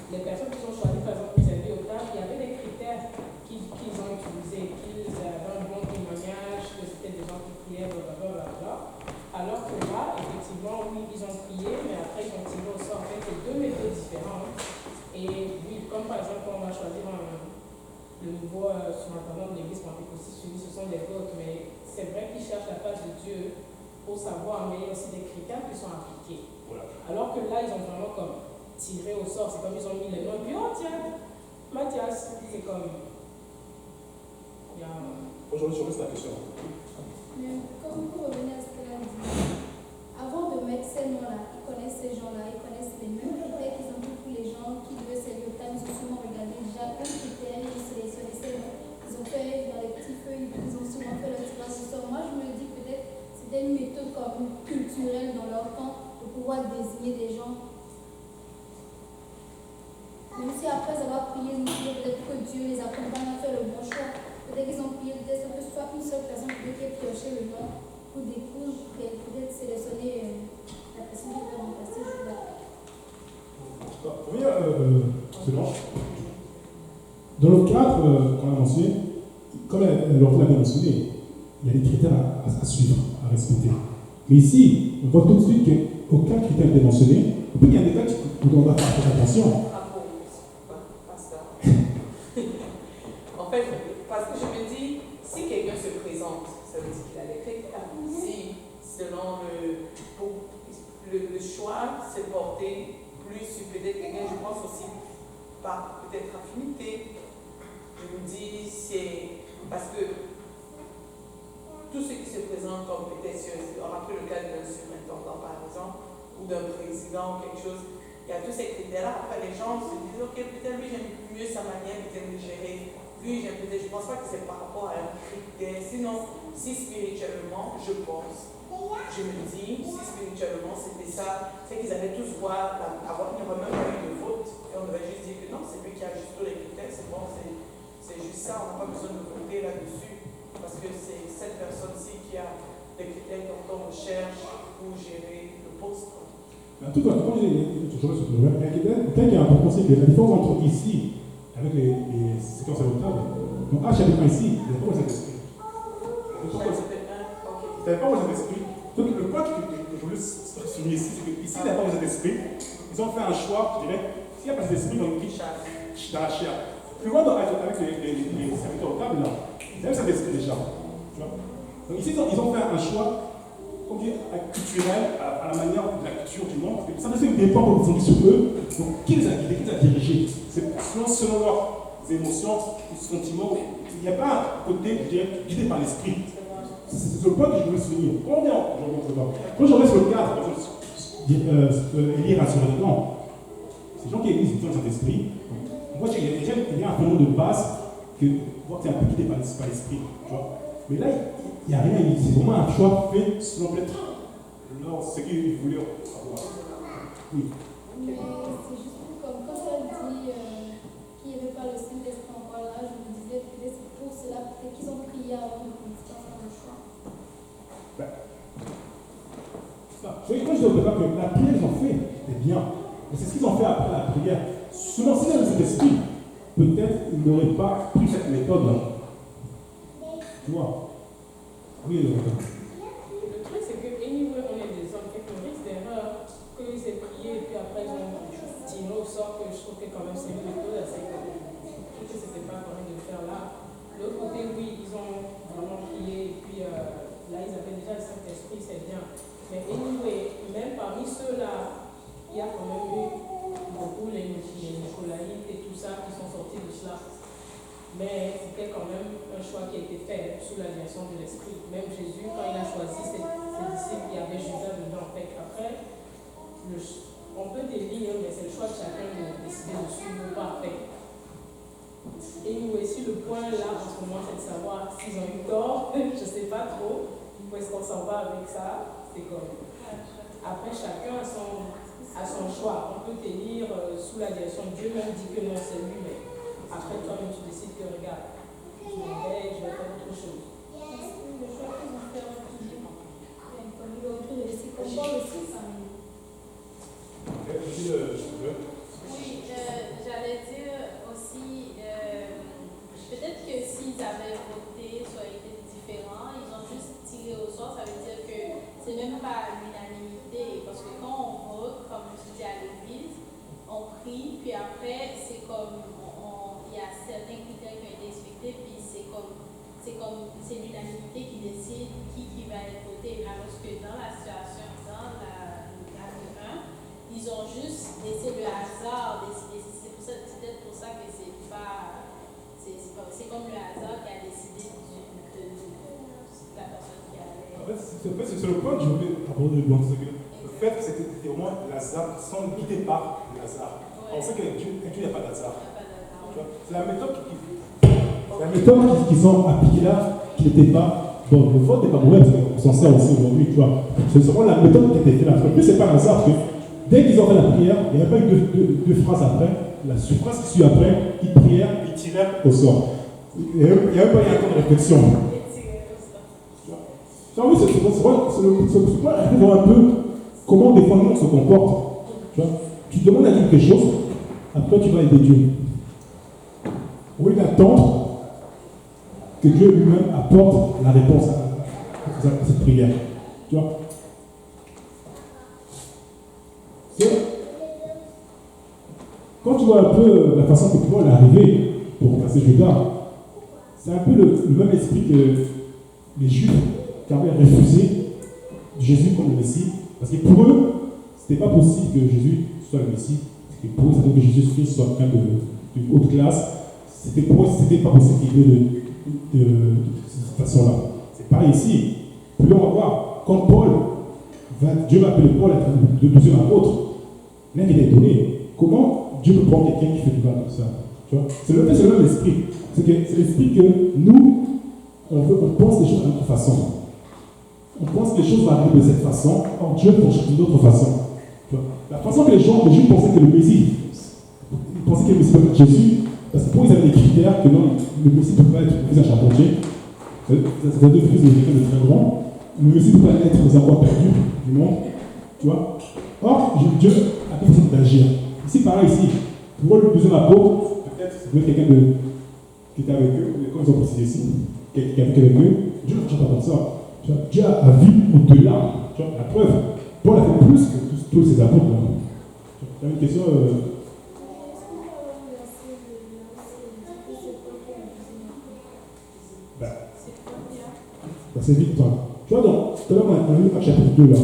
les personnes qui sont choisies, par exemple, pour servir au table, il y avait des critères qu'ils ont utilisés, qu'ils avaient un bon témoignage, que c'était des gens qui priaient, blablabla. Alors que là, effectivement, oui, ils ont prié, mais après, ils ont tiré au sort. En fait, c'est deux méthodes différentes. Et oui, comme par exemple, on va choisir le nouveau surintendant de l'église pentecôtiste, ce sont des votes, mais c'est vrai qu'ils cherchent la face de Dieu pour savoir, mais il y a aussi des critères qui sont appliqués. Voilà. Alors que là, ils ont vraiment comme tiré au sort. C'est comme ils ont mis les noms, puis oh tiens, Mathias, c'est comme. Il y a. Aujourd'hui, je reste la question. Mais comme pour revenir à ce qu'elle a dit, avant de mettre ces noms-là, ils connaissent ces gens-là, ils connaissent les mêmes critères qu'ils ont mis pour les gens qui devaient servir au temps. Ils ont souvent regardé déjà un critère, ils ont sélectionné ces noms. Ils ont fait dans les petits feuilles, ils ont souvent fait le tirage au sort. Moi, je me dis peut-être c'était une méthode comme culturelle dans leur temps de pouvoir désigner des gens. Même si après avoir prié, peut-être que Dieu les accompagne à faire le bon choix. Peut-être qu'ils ont prié, peut-être que ce soit une seule personne qui ait pioché le nom pour peut-être sélectionner la personne qui va remplacer Judas. Dans le cadre qu'on a mentionné, comme l'autre l'a bien mentionné, il y a des critères à suivre, à respecter. Mais ici, on voit tout de suite qu'aucun critère n'est mentionné. Et puis il y a des cas où on doit faire attention. En fait, parce que je me dis, si quelqu'un se présente, ça veut dire qu'il a les critères. Si, selon le choix, c'est porté plus sur peut-être quelqu'un, je pense aussi par peut-être affinité. Je me dis, c'est parce que tous ceux qui se présentent comme peut-être, on a pris le cas d'un surintendant par exemple, ou d'un président ou quelque chose, il y a tous ces critères-là. Après, les gens se disent, ok, peut-être lui, j'aime mieux sa manière peut-être de gérer. Lui, je ne pense pas que c'est par rapport à un critère. Sinon, si spirituellement, je pense, je me dis, si spirituellement c'était ça, c'est qu'ils allaient tous voir, il n'y aurait même pas eu de vote. Et on devait juste dire que non, c'est lui qui a juste tous les critères, c'est bon, c'est juste ça, on n'a pas besoin de voter là-dessus. Parce que c'est cette personne-ci qui a les critères dont on recherche pour gérer le poste. En tout cas, quand j'ai toujours ce problème, peut-être qu'il y a un point c'est que la différence entre ici, avec les séquences adoptables, donc à chapitre 1 ici, il n'y a pas aux esprits. Il n'y a pas aux esprits. Donc le point que je voulais souligner ici, c'est qu'ici, il n'y a pas aux esprits. Ils ont fait un choix, je dirais, s'il n'y a pas d'esprit dans la chair. Plus loin avec les serviteurs tables, là, ils avaient cet esprit déjà. Tu vois? Donc ici, ils ont fait un choix culturel à la manière de la culture du monde. Ça ne dépend pas de sur eux. Donc, qui les a guidés, qui les a dirigés? C'est selon leurs émotions, leurs sentiments. Il n'y a pas un côté, je dirais, guidé par l'esprit. C'est le point que je voulais souligner. Quand je reviens sur le cadre, Élie rassuré. Non. Ces gens qui élisent dans cet esprit, on voit qu'il y a déjà un fondement de base que c'est un peu guidé par l'esprit. Mais là, il n'y a rien. C'est vraiment un choix fait selon peut-être ce qu'ils voulaient avoir. Oui. Mais c'est juste comme quand elle dit qu'il n'y avait pas le Saint-Esprit encore là, je me disais peut-être c'est pour cela peut-être qu'ils ont prié avant de commencer à faire le choix. Moi, je ne pas que la prière qu'ils ont fait était bien. Mais c'est ce qu'ils ont fait après la prière. Selon cet esprit, peut-être ils n'auraient pas pris cette méthode-là. Tu vois? Oui, Le truc, c'est que, anyway, on est des hommes qui risquent d'erreur, qu'ils aient prié et puis après ils ont tiré au sort que je trouve que quand même c'est une méthode assez correcte. Je trouve que c'était pas correct de le faire là. De l'autre côté, oui, ils ont vraiment prié et puis là ils avaient déjà le Saint-Esprit, c'est bien. Mais anyway, même parmi ceux-là, il y a quand même eu beaucoup les Nicolaïtes et tout ça qui sont sortis de cela. Mais c'était quand même un choix qui a été fait sous la direction de l'Esprit. Même Jésus, quand il a choisi ses disciples, il y avait Judas dedans. Après, on peut délire, mais c'est le choix de chacun de décider de suivre ou pas. Et nous aussi, le point là, en ce moment, c'est de savoir s'ils ont eu tort. Je ne sais pas trop. Où est-ce qu'on s'en va avec ça? C'est comme. Après, chacun a son choix. On peut délire sous la direction de Dieu, même dit que non, c'est lui, mais après, toi-même, tu décides que regarde, je vais faire autre chose. Le choix qu'ils ont fait en public, comme l'autre, c'est comme Paul aussi, ça. Oui, j'allais dire aussi, peut-être que s'ils avaient voté, ça aurait été différent. Ils ont juste tiré au sort, ça veut dire que c'est même pas l'unanimité. Parce que quand on vote, comme tu dis à l'église, on prie, puis après, c'est comme. Il y a certains critères qui ont été respectés, puis c'est l'unanimité qui décide qui va être voté. Alors que dans la situation, dans la 1, ils ont juste laissé le hasard décider. C'est peut-être pour ça que c'est comme le hasard qui a décidé de la personne qui allait. En fait, c'est le point que je voulais aborder dans ce que le fait que c'était vraiment le hasard, sans guidé par le hasard. On sait que Dieu, il n'y a pas d'hasard. C'est la méthode qu'ils ont appliquée là qui n'était pas bonne. Le vote n'est pas mauvais parce qu'on s'en sert aussi aujourd'hui, tu vois. C'est seulement la méthode qui a été faite là. En plus, c'est pas un hasard parce que dès qu'ils ont fait la prière, il n'y avait pas eu deux phrases après. La phrase qui suit après, ils prièrent, ils tirèrent au sort. Il n'y avait pas eu un temps de réflexion. Oui, c'est pour voir un peu comment des fois le monde se comporte. Tu demandes à Dieu quelque chose, après tu vas aider Dieu. Au lieu d'attendre que Dieu lui-même apporte la réponse à cette prière. Tu vois? Quand tu vois un peu la façon que Paul est arrivé pour remplacer Judas, c'est un peu le même esprit que les Juifs qui avaient refusé Jésus comme le Messie. Parce que pour eux, ce n'était pas possible que Jésus soit le Messie. Parce que pour eux, ça veut que Jésus-Christ soit quelqu'un d'une haute classe. Pour eux, ce n'était pas possible qu'il y ait de cette façon-là. C'est pareil ici. Puis là, on va voir, quand Dieu va appeler Paul à être le deuxième apôtre, même il est étonné. Comment Dieu peut prendre quelqu'un qui fait du mal comme ça? Tu vois? C'est le même esprit. C'est l'esprit que nous, on pense les choses de notre façon. On pense que les choses vont arriver de cette façon, or Dieu pense d'une autre façon. Tu vois? La façon que les Juifs pensaient que le Messie, ils pensaient que le Messie peut être Jésus, parce que pour eux, ils avaient des critères que non, le Messie ne peut pas être un charpentier. C'est deux fils de quelqu'un de très grand. Le Messie ne peut pas être aux enfants perdus du monde. Tu vois? Or, Dieu a une façon d'agir. Ici, pareil, ici. Pour eux, le deuxième apôtre, peut-être, c'est quelqu'un qui était avec eux, comme ils ont précisé ici, qui était avec eux. Dieu ne marche pas comme ça. Tu vois? Dieu a vu au-delà. Tu vois? La preuve, Paul a fait plus que tous ces apôtres. Tu as une question c'est vite, toi. Tu vois, donc, tout à l'heure, on a lu Acte chapitre 2 là.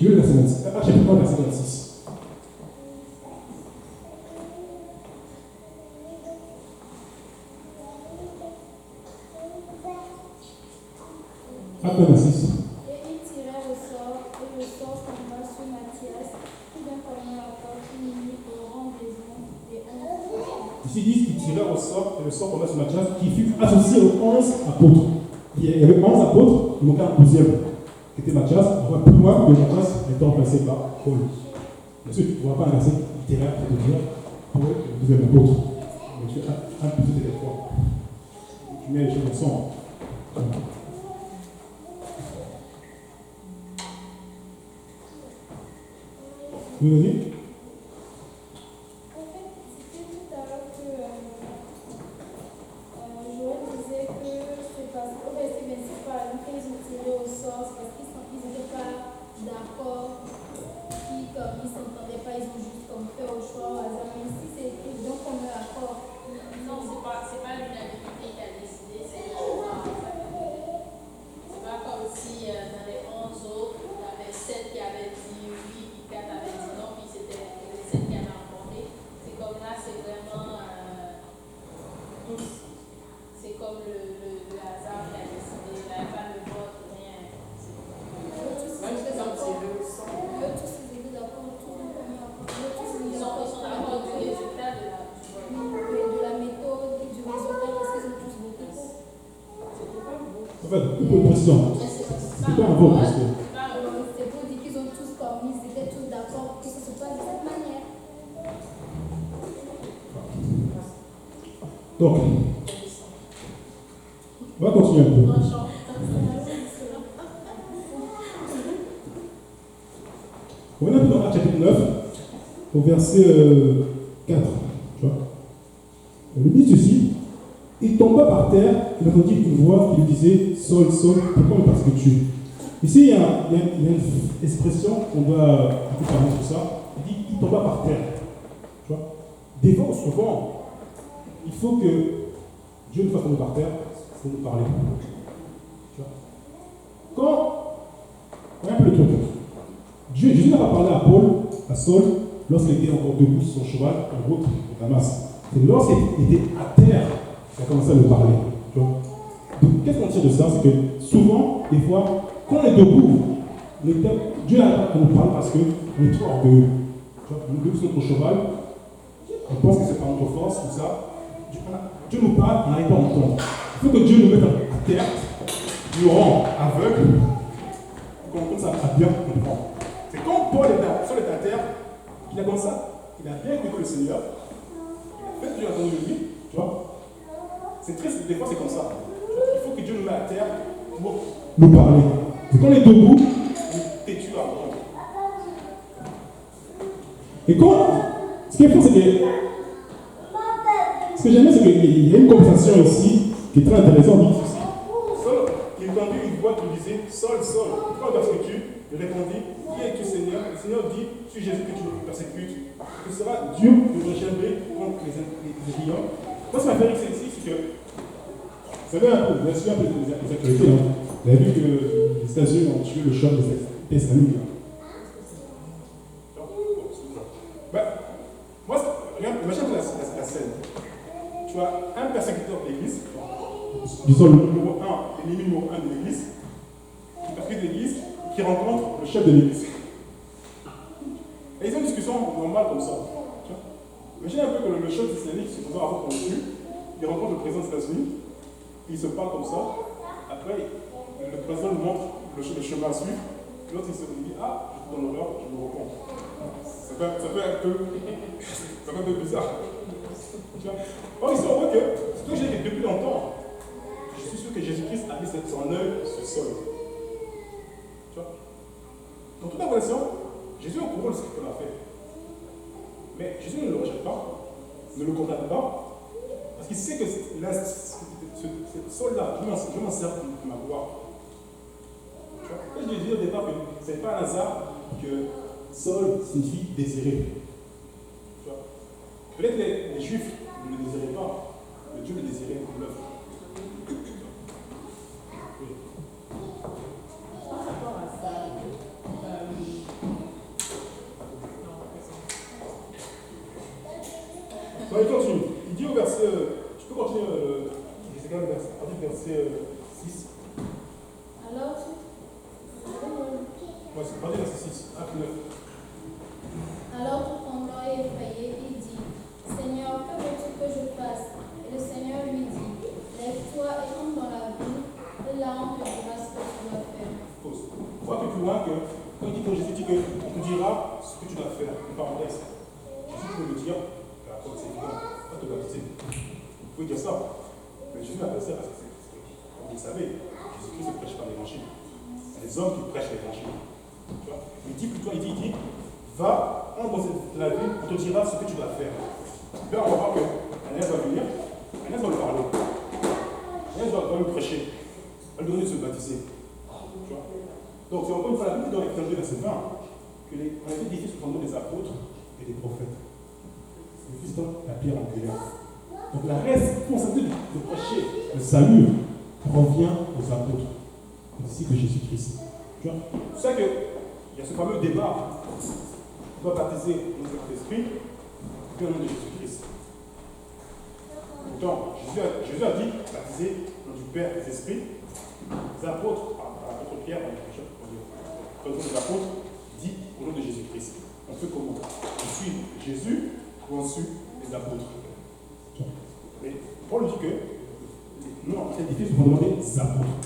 Lu le verset 26. Acte chapitre 1, verset 26. Acte 26. Et ils tirèrent au sort, et le sort tomba sur Ici, ils disent qu'ils tirèrent au sort, et le sort tombait sur Matthias, qui fut associé aux 11 apôtres. Il y avait 11 apôtres, il manquait un 12e, qui était Matthias. On voit plus loin que Matthias était remplacé par Paul. Bien sûr, tu ne vois pas un verset littéraire pour te dire Paul est le deuxième apôtre. Mais tu as un plus de fois. Tu mets les choses ensemble. Vous me dites? En fait, c'était tout à l'heure que Joël disait que c'est parce que c'est pas la qu'ils ont tiré au sort, c'est parce qu'ils n'étaient pas d'accord, ils ne s'entendaient pas, ils ont juste comme fait au choix au hasard. Mais ici, c'est écrit, donc on est d'accord. Non, c'est pas l'unanimité qui a décidé, c'est le hasard. C'est pas comme si dans les 11 autres, il y avait 7 qui avaient dit oui, puis 4 avaient dit non, puis c'était les 7 qui avaient emporté. C'est comme là, c'est vraiment. C'est comme le hasard qui a décidé. Il n'y avait pas le vote, rien. Même si c'est tiré au sort. Tous ces étaient d'accord, tous les premiers accords. Ils sont d'accord du résultat de la De la méthode, du résultat, parce qu'ils ont tous voté. En fait, beaucoup de précision. C'est pas un vote, parce que. C'est pour dire qu'ils ont tous comme, ils étaient tous d'accord que ça se passe de cette manière. Donc, on va continuer un peu. On est un peu dans Actes chapitre 9, au verset 4. Tu vois. Le dit ceci, il tomba par terre, il entendit une voix qui lui disait Saul, Saul, pourquoi me persécutes-tu? Ici, il y a une expression qu'on doit parler sur ça. Il dit il tomba par terre. Tu vois. Des fois, souvent, il faut que Dieu nous fasse tomber par terre pour nous parler. Tu vois. Quand, regarde un peu le truc. Jésus n'a pas parlé à Paul, à Saul, lorsqu'il était encore debout sur son cheval en route de Damas. C'est lorsqu'il était à terre qu'il a commencé à lui parler. Tu vois. Donc, qu'est-ce qu'on tire de ça? C'est que souvent, des fois, quand on est debout, Dieu n'a pas nous parle parce qu'on est trop orgueilleux. Tu vois, on est debout sur notre cheval, on pense que c'est par notre force, tout ça. Dieu nous parle, on n'arrive pas à entendre. Il faut que Dieu nous mette à terre, nous rend aveugles, qu'on commence à bien comprendre. C'est quand Paul est à terre, qu'il a comme ça, il a bien écouté le Seigneur, il a fait Dieu entendu de lui, tu vois. C'est triste, des fois c'est comme ça. Il faut que Dieu nous mette à terre pour nous parler. C'est quand on est debout, on est têtu à entendre. Et quand, ce qu'il faut, c'est que, ce que j'aime, c'est qu'il y a une conversation ici qui est très intéressante. Saul, il entendit une voix qui lui disait Saul, Saul, pourquoi me persécutes? Il répondit qui es-tu, Seigneur? Le Seigneur dit suis Jésus que tu me persécutes. Ce sera dur de me jamais contre les lions. Moi, ce qui m'a fait rire ici, c'est que vous savez un peu, bien sûr, un peu les actualités. Hein. Vous avez vu que les États-Unis ont tué le chef des islamiques. Moi, regarde, imagine la scène. Tu as un persécuteur de l'église, disons le numéro 1, l'ennemi numéro 1 de l'église, qui persécute l'église, qui rencontre le chef de l'église. Et ils ont une discussion normale comme ça. Tu vois. Imagine un peu que le chef islamique, se faisant avoir convenu, il rencontre le président des États-Unis, il se parle comme ça, après le président lui montre le chemin à suivre, l'autre il se dit ah, je suis dans l'horreur, je me réponds. Ça fait un peu bizarre. Or ici on voit que ce que j'ai dit depuis longtemps, je suis sûr que Jésus-Christ a mis son œil sur Saul. Tu vois. Dans toute la relation, Jésus est au courant de ce qu'il a fait. Mais Jésus ne le rejette pas, ne le condamne pas, parce qu'il sait que ce Saul-là, je m'en sers pour ma gloire. Tu vois. Et je disais au départ que ce n'est pas un hasard que Saul signifie désiré. Tu vois. Peut-être les Juifs ne le désiraient pas, mais Dieu le désirait pour l'œuvre. Par rapport à ça, Bon, il continue. Il dit au verset. Tu peux continuer, c'est quand même verset 6. Alors, Ouais, c'est parti verset 6, acte 9. alors tout tremblant et effrayé, il dit Seigneur, que veux-tu que je dire, c'est évident, pas te baptiser. Vous pouvez dire ça. Mais Jésus appelle ça parce que comme vous le savez, Jésus-Christ ne prêche pas l'évangile. C'est les hommes qui prêchent l'évangile. Il dit plutôt, il dit, va, entre dans la vie, on te dira ce que tu dois faire. Là, on va voir qu'Ananias va venir, Ananias va lui parler. Ananias va lui prêcher, va lui donner de se baptiser. Donc, c'est encore une fois la Bible dans l'Éphésiens 2, verset 20, que on a édifié sous le fondement des apôtres et des prophètes. Le Fils donne la pierre angulaire. Donc, la responsabilité de prêcher le salut revient aux apôtres, aux disciples de Jésus-Christ. Tu vois, c'est pour ça qu'il y a ce fameux débat. On doit baptiser au nom de l'Esprit et au nom de Jésus-Christ. Pourtant, Jésus a dit baptiser au nom du Père et des Esprits. Les apôtres, l'apôtre Pierre, le nom des apôtres, dit au nom de Jésus-Christ. On fait comment? On suit Jésus ou on suit les apôtres. Mais Paul dit que nous, on est édifié sur le fondement des apôtres.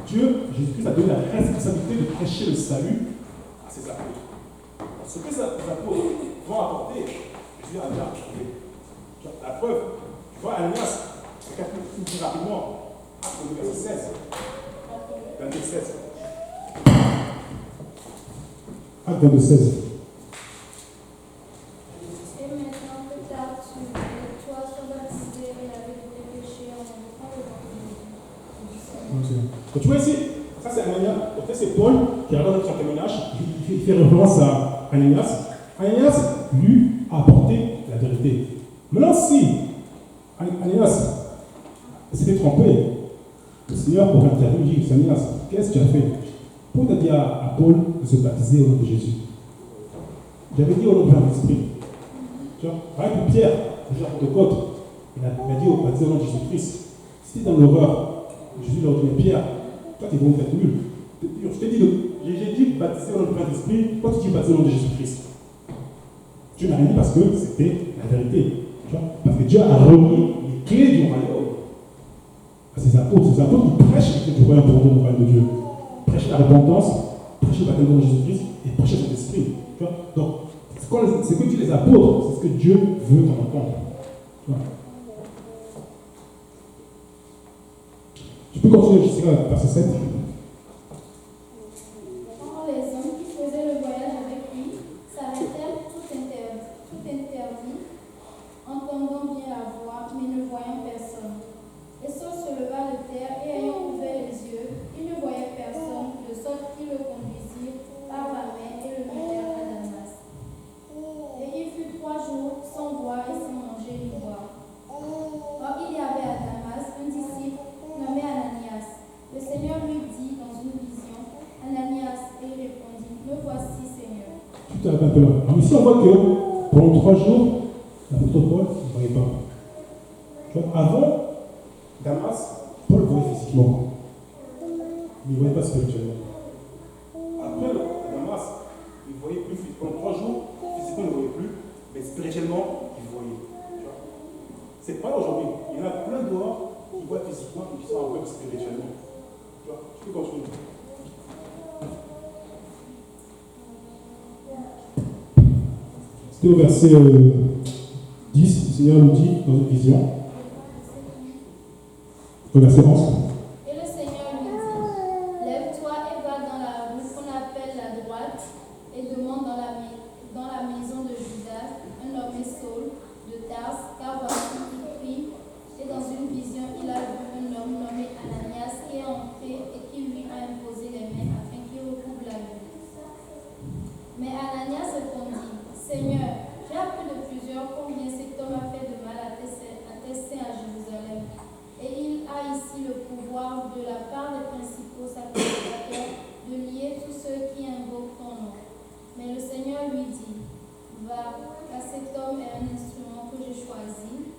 Dieu, Jésus-Christ, a donné la responsabilité de prêcher le salut à ses apôtres. Ce que les apôtres vont apporter, Jésus a déjà apporté. La preuve, tu vois, Ananias, c'est plus rapidement, au verset 16. Verset 16. Acte 22, 16. Et maintenant, plus tard, tu toi, sois baptisé et lavé de tes péchés en invoquant le nom du Seigneur. Donc tu vois ici, ça c'est Ananias. Donc c'est Paul qui a dans son témoignage, il fait référence à Ananias. Ananias, lui, a apporté la vérité. Maintenant, si Ananias s'était trompé, le Seigneur pourrait intervenir et dire, Ananias, qu'est-ce que tu as fait? Pourquoi tu as dit à Paul de se baptiser au nom de Jésus? J'avais dit au nom de l'Esprit. Tu vois, par exemple, Pierre, le genre de côte, il a dit au baptiser au nom de Jésus-Christ. Si tu es dans l'horreur, Jésus leur dit, Pierre, toi tu es bon, tu es nul. Je t'ai dit, j'ai dit baptiser au nom de l'Esprit, toi tu dis baptiser au nom de Jésus-Christ. Dieu n'a rien dit parce que c'était la vérité. Tu vois, parce que Dieu a remis les clés du royaume à ses apôtres. Ces apôtres qui prêchent les clés du royaume pour le royaume de Dieu. Prêcher la repentance, prêcher le baptême de Jésus-Christ et prêcher son esprit. Tu vois, donc, c'est que disent les apôtres, c'est ce que Dieu veut t'en entendre. Tu vois. Tu peux continuer, je sais, verset 7. Or, les hommes qui faisaient le voyage avec lui s'arrêtèrent tout interdits, entendant bien la voix, mais ne voyant personne. Et Saul se leva de terre et ayant ouvert les yeux, il ne voyait personne, de sorte qu'ils le conduisirent par la main et le menèrent à Damas. Et il fut 3 jours sans voir et sans manger ni boire. Or, il y avait à Damas un disciple nommé Ananias. Le Seigneur lui dit dans une vision, Ananias, et il répondit, me voici, Seigneur. Tout à fait un peu là. Alors ici, on voit que pendant 3 jours, l'apôtre Paul ne voyait pas. Tu vois, avant Damas, Paul voyait physiquement, mais il ne voyait pas spirituellement. Après Damas, il ne voyait plus physiquement. Pendant 3 jours, physiquement, il ne voyait plus, mais spirituellement, il voyait. C'est pas aujourd'hui. Il y en a plein dehors qui voient physiquement et qui sont aveugles spirituellement. Tu vois, tu peux continuer. C'était au verset 10, le Seigneur nous dit dans une vision. Au verset 11. Et le Seigneur lui dit, lève-toi et va dans la rue qu'on appelle la droite et demande dans la maison de Judas un nommé Saul de Tarse, car voici il prie, et dans une vision il a vu un homme nommé Ananias qui est entré et qui lui a imposé les mains afin qu'il recouvre la vue. Mais Ananias répondit, Seigneur, j'ai appris de plusieurs combien cet homme a fait de mal à tes saints à Jérusalem. Et il a ici le pouvoir de la part des principaux sacrificateurs de lier tous ceux qui invoquent ton nom. Mais le Seigneur lui dit, va, car cet homme est un instrument que j'ai choisi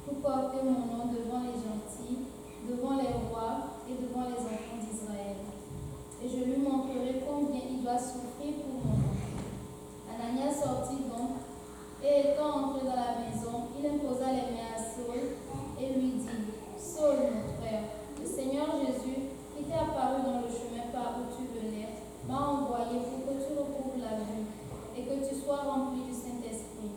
pour porter mon nom devant les gentils, devant les rois et devant les enfants d'Israël. Et je lui montrerai combien il doit souffrir pour mon nom. Ananias sortit donc, et étant entré dans la maison, il imposa les mains à Saul et lui dit, Saul, mon frère, le Seigneur Jésus, qui t'est apparu dans le chemin par où tu venais, m'a envoyé pour que tu recouvres la vue et que tu sois rempli du Saint-Esprit.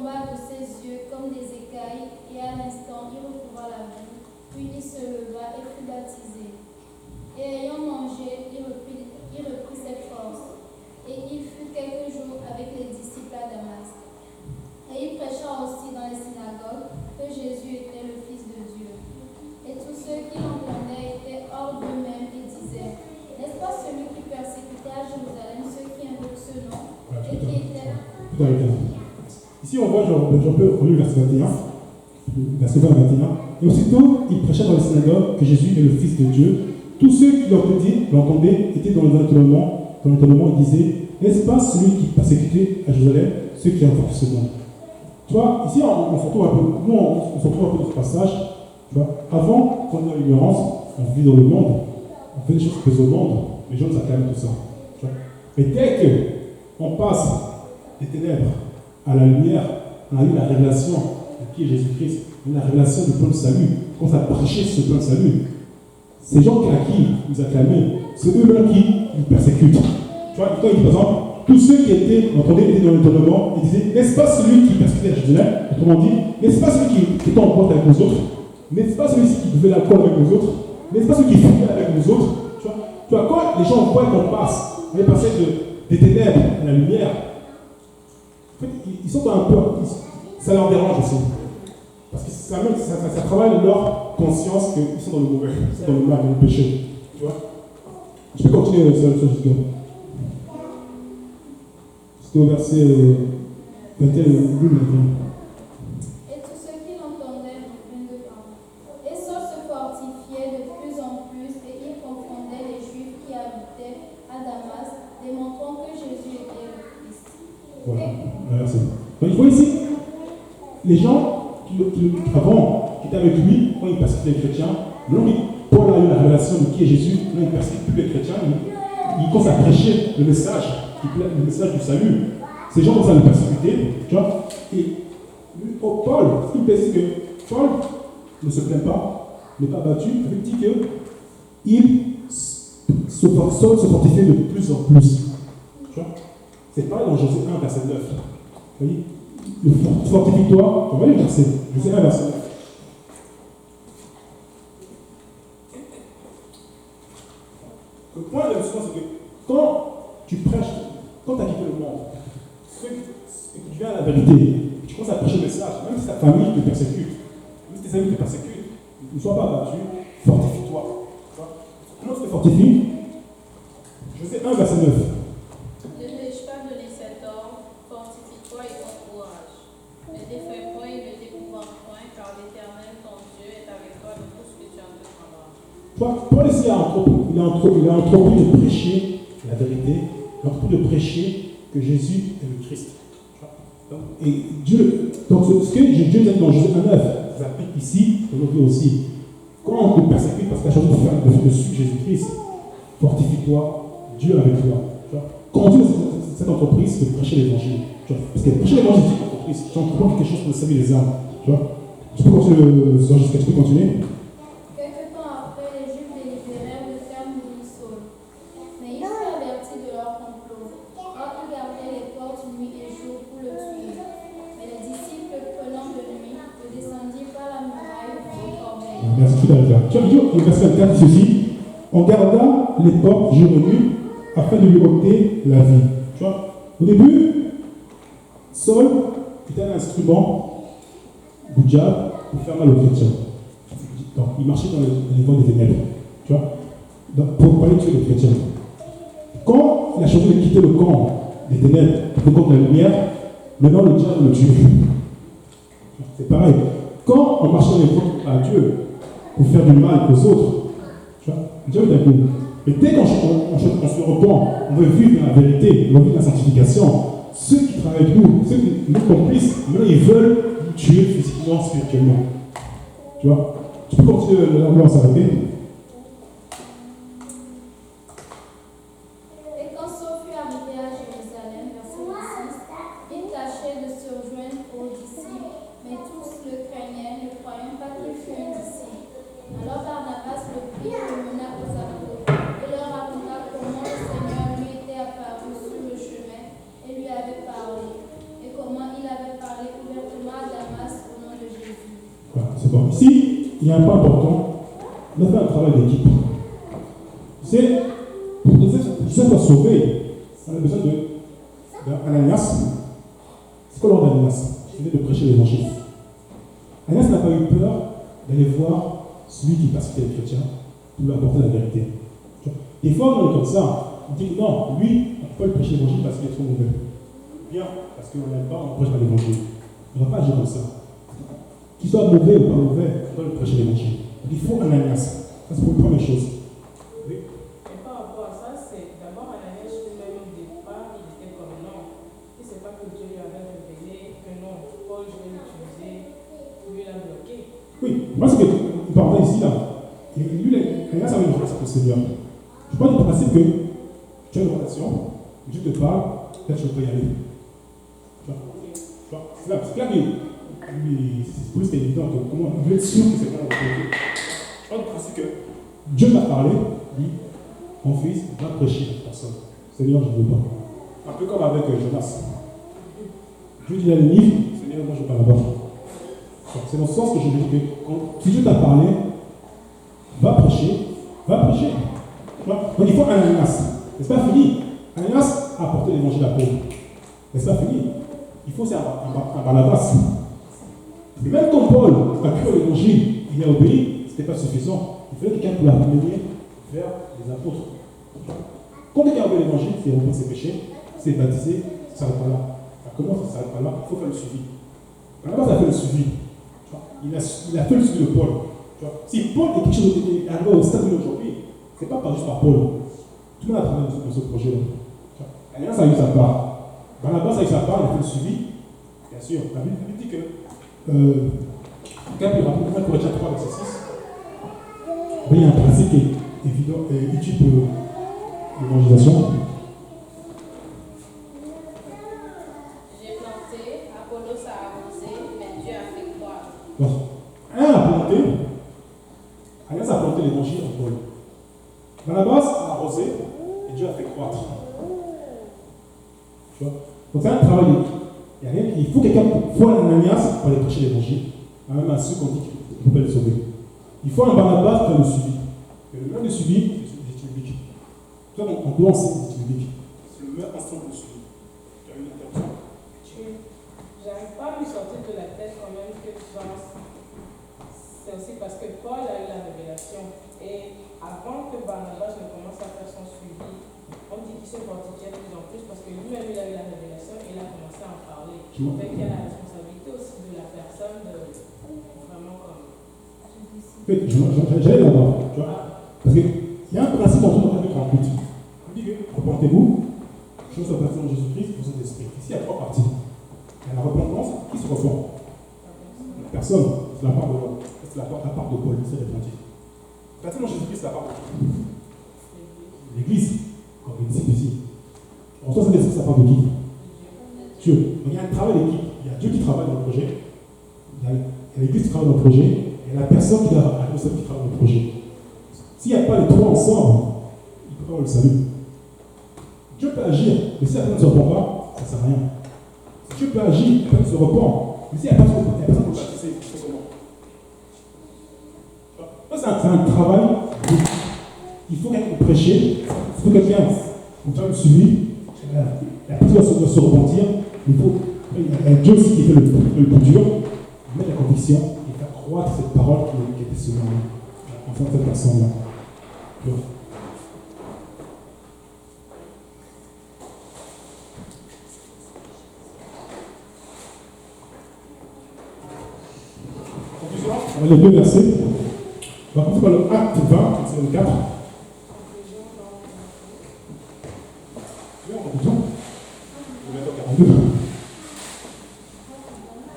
tomba de ses yeux comme des écailles, et à l'instant il recouvra la vue. Puis il se leva et fut baptisé. Et ayant mangé, il reprit ses forces. Et il fut quelques jours avec les disciples à Damas. Et il prêcha aussi dans les synagogues que Jésus était le Fils de Dieu. Et tous ceux qui l'entendaient étaient hors d'eux-mêmes et disaient: n'est-ce pas celui qui persécutait à Jérusalem ceux qui invoquent ce nom et qui était... Tout à fait. Ici, on voit, j'en peux relire le verset 21, verset 20 à 21. Et aussitôt, il prêcha dans les synagogues que Jésus est le Fils de Dieu. Tous ceux qui l'entendaient étaient dans l'étonnement et disaient: n'est-ce pas celui qui persécutait à Jérusalem ceux qui invoquent ce nom? Tu vois, ici, on se retrouve un peu dans ce passage. Tu vois, avant qu'on ait l'ignorance, on vit dans le monde, on fait des choses qui plaisent au monde, les gens nous acclament tout ça. Tu vois. Mais dès qu'on passe des ténèbres à la lumière, on a eu la révélation de qui est Jésus-Christ, la révélation du plan de salut, quand on a prêché ce plan de salut. Ces gens à qui nous acclamaient, c'est eux-mêmes qui nous persécutent. Tu vois, quand il dit par exemple, tous ceux qui étaient dans l'étonnement, ils disaient: n'est-ce pas celui qui persécutait à Jérusalem? Autrement dit, n'est-ce pas celui qui était en porte avec nous autres? N'est-ce pas celui qui buvait l'alcool avec nous autres? N'est-ce pas celui qui fumait avec nous autres? Tu vois, quand les gens voient qu'on passe, on est passé des ténèbres à la lumière, en fait, ils sont un peu, ça leur dérange aussi. Parce que ça travaille leur conscience qu'ils sont dans le mauvais, ils sont dans le mal, dans le péché. Tu vois? Je peux continuer sur jusqu'à. C'était au verset 21 et 22. Et tous ceux qui l'entendaient, et Saul se fortifiait de plus en plus, et il confondait les Juifs qui habitaient à Damas, démontrant que Jésus était le Christ. Voilà, merci. Donc il faut ici, les gens qui étaient avec lui, quand il persécutait les chrétiens, maintenant Paul a eu la révélation de qui est Jésus, maintenant il ne persécute plus les chrétiens, il commence à prêcher le message du salut. Ces gens commencent à le persécuter, tu vois. Et Paul, ce qu'il dit, c'est que Paul ne se plaint pas, n'est pas battu, il dit qu'il se fortifie de plus en plus. Tu vois. C'est pareil dans Josée 1, verset 9. Vous voyez, fortifie-toi, on va lire le verset. Josée 1, verset 9. Le point de la leçon, c'est que quand tu prêches, quand tu as quitté le monde, que tu viens à la vérité, tu commences à prêcher le message, même si ta famille te persécute, même si tes amis te persécutent, ne sois pas battu, fortifie-toi. Comment tu te fortifies? Josée 1, verset 9. Ne pêche pas de cet ordre, fortifie-toi et encourage. Ne t'effraie point et ne t'épouvante point, car l'Éternel, ton Dieu, est avec toi de tout ce que tu entreprendras. Paul ici il a entrepris de prêcher la vérité, il a entrepris de prêcher que Jésus est le Christ. Et Dieu, donc ce que Dieu dit dans Josée 1, 9, ça s'applique ici, aujourd'hui aussi. Quand on te persécute parce que tu as choisi de suivre Jésus-Christ, fortifie-toi, Dieu est avec toi. Continue cette entreprise de prêcher l'évangile. Parce que prêcher l'évangile, c'est une entreprise. Tu entreprends quelque chose pour servir les âmes. Tu peux continuer, jusqu'à tu peux continuer. Quelque temps après, les Juifs délibérèrent de faire mourir Saul. Mais ils furent avertis de leur complot. Or, ils gardaient les portes nuit et jour pour le tuer. Mais les disciples, prenant de nuit, le descendirent par la muraille au corbeil. Merci, tout à l'heure. Tu as dit, le verset 4 dit ceci: on garda les portes jour et nuit afin de lui ôter la vie. Tu vois, au début, Saul était un instrument du diable pour faire mal aux chrétiens. Donc, il marchait dans les voies des ténèbres. Tu vois, donc, pour aller tuer les chrétiens. Quand il a choisi de quitter le camp des ténèbres pour le camp de la lumière, maintenant le diable le tue. C'est pareil. Quand on marche dans les voies à Dieu pour faire du mal aux autres, tu vois, Dieu est d'accord. Mais dès qu'on se repent, on veut vivre la vérité, on veut vivre la sanctification. Ceux qui travaillent avec nous, ceux qui nous complices, maintenant ils veulent nous tuer physiquement, spirituellement. Tu vois? Tu peux continuer l'ambulance à arrêter. Et quand Saul fut arrivé à Jérusalem, verset 6, il tâchait de se rejoindre aux disciples, mais tous le craignaient, ne croyant pas qu'il fût un disciple. Alors Barnabas le prit et le mena aux apôtres, et leur raconta comment le Seigneur lui était apparu sur le chemin et lui avait parlé, et comment il avait parlé ouvertement c'est bon. Ici, il y a un point important. On a fait un travail d'équipe. C'est, pour que ça soit sauvé, on a besoin d'Ananias. C'est quoi l'ordre d'Ananias? C'est de prêcher l'évangile. Ananias n'a pas eu peur d'aller voir celui qui passe qu'il est chrétien pour lui apporter la vérité. Des fois, on est comme ça. On dit non, lui, on ne peut pas lui prêcher l'évangile parce qu'il est trop mauvais. Bien, parce qu'on n'aime pas, on ne prêche pas l'évangile. On ne va pas agir comme ça. Qu'il soit mauvais ou pas mauvais, on doit lui prêcher l'évangile. Donc il faut Ananias. Ça, c'est pour la première chose. Oui. Et par rapport à ça, c'est d'abord Ananias lui-même au départ, il était comme non. Et c'est pas que Dieu lui avait révélé que non, Paul, je vais l'utiliser, lui l'a bloqué. Oui, moi, c'est que vous parlez ici, là. Et lui, Ananias avait une relation avec le Seigneur. Je pense du principe que tu as une relation, Dieu te parle, peut-être que je peux y aller. C'est clair que pour lui, c'était évident. Comment il veut être sûr que c'est pas la vérité. Je pense du principe que Dieu m'a parlé, dit, mon fils, va prêcher à personne. Seigneur, je ne veux pas. Un peu comme avec Jonas. Dieu dit à Nénive, Seigneur, moi je ne veux pas là-bas. C'est dans ce sens que je veux dire que si Dieu t'a parlé, va prêcher, va prêcher. Donc il faut Ananias. Mais ce n'est pas fini. Ananias a apporté l'évangile à Paul. Mais ce n'est pas fini. Il faut aussi un Barnabas. Et même quand Paul a cru l'évangile, il a obéi, ce n'était pas suffisant. Il fallait quelqu'un pour l'amener vers les apôtres. Quand quelqu'un a obéi l'évangile, c'est reprendre ses péchés, c'est baptisé, ça ne s'arrête pas là. Ça commence, ça ne s'arrête pas là, il faut faire le suivi. Barnabas a fait le suivi. Il a fait le suivi de Paul. Si Paul est quelque chose qui est arrivé au stade aujourd'hui, ce n'est pas juste par Paul. Tout le monde a travaillé dans ce projet-là. Ananias a eu sa part. Barnabas a eu sa part, il a fait le suivi. Bien sûr, la Bible dit que, quand il rapporte 1 Corinthiens 3, verset 6, il y a un principe qui est évident et utile pour l'évangélisation. J'ai planté, Apollos a arrosé, mais Dieu a fait croître. Donc, un a planté, Ananias a planté l'évangile en Paul. Barnabas a arrosé et Dieu a fait croître. Tu vois? Donc c'est un travail d'équipe. Il faut quelqu'un, il faut un Ananias pour aller prêcher l'évangile, même à ceux qu'on dit qu'on peut le sauver. Il faut un Barnabas pour faire le suivi. Et le même de suivi, c'est l'étude biblique. Toi, on doit enseigner l'étude biblique. C'est le même ensemble de suivi. Tu as une intervention? J'arrive pas à me sortir de la tête quand même que c'est aussi parce que Paul a eu la révélation. Et avant que Barnabas ne commence à faire son suivi, on dit qu'il se fortifiait de plus en plus parce que lui-même il a eu la révélation et il a commencé à en parler. Donc il y a la responsabilité aussi de la personne de vraiment comme. J'allais là-bas, tu vois. Parce qu'il y a un principe dans tout notre grand culte. On dit que repentez-vous, chose à la personne de Jésus-Christ, vous êtes esprit. Ici, il y a trois parties. Il y a la repentance, qui se repent? La personne, c'est la part de l'homme. C'est la part de Paul, c'est repenti. La personne de Jésus-Christ, c'est la part de qui? L'Église. Comme les disciples ici. En soi, c'est la part de qui? Dieu. Donc il y a un travail d'équipe. Il y a Dieu qui travaille dans le projet. Il y a l'Église qui travaille dans le projet. Et la personne qui a la qui travaille dans le projet. S'il n'y a pas les trois ensemble, il ne peut pas avoir le salut. Dieu peut agir, mais si la personne ne se repent pas, ça ne sert à rien. Si Dieu peut agir, la personne se repent. Mais si la personne ne peut pas, c'est comment? Ça, c'est un travail. Il faut quelqu'un pour prêcher, il faut quelqu'un pour faire le suivi. La personne doit se repentir. Il y a Dieu aussi qui fait le plus dur, mettre la conviction et faire croître cette parole qui était selon lui. Enfin, cette personne-là. On va les deux versets. On va commencer par le acte 20, c'est le 4.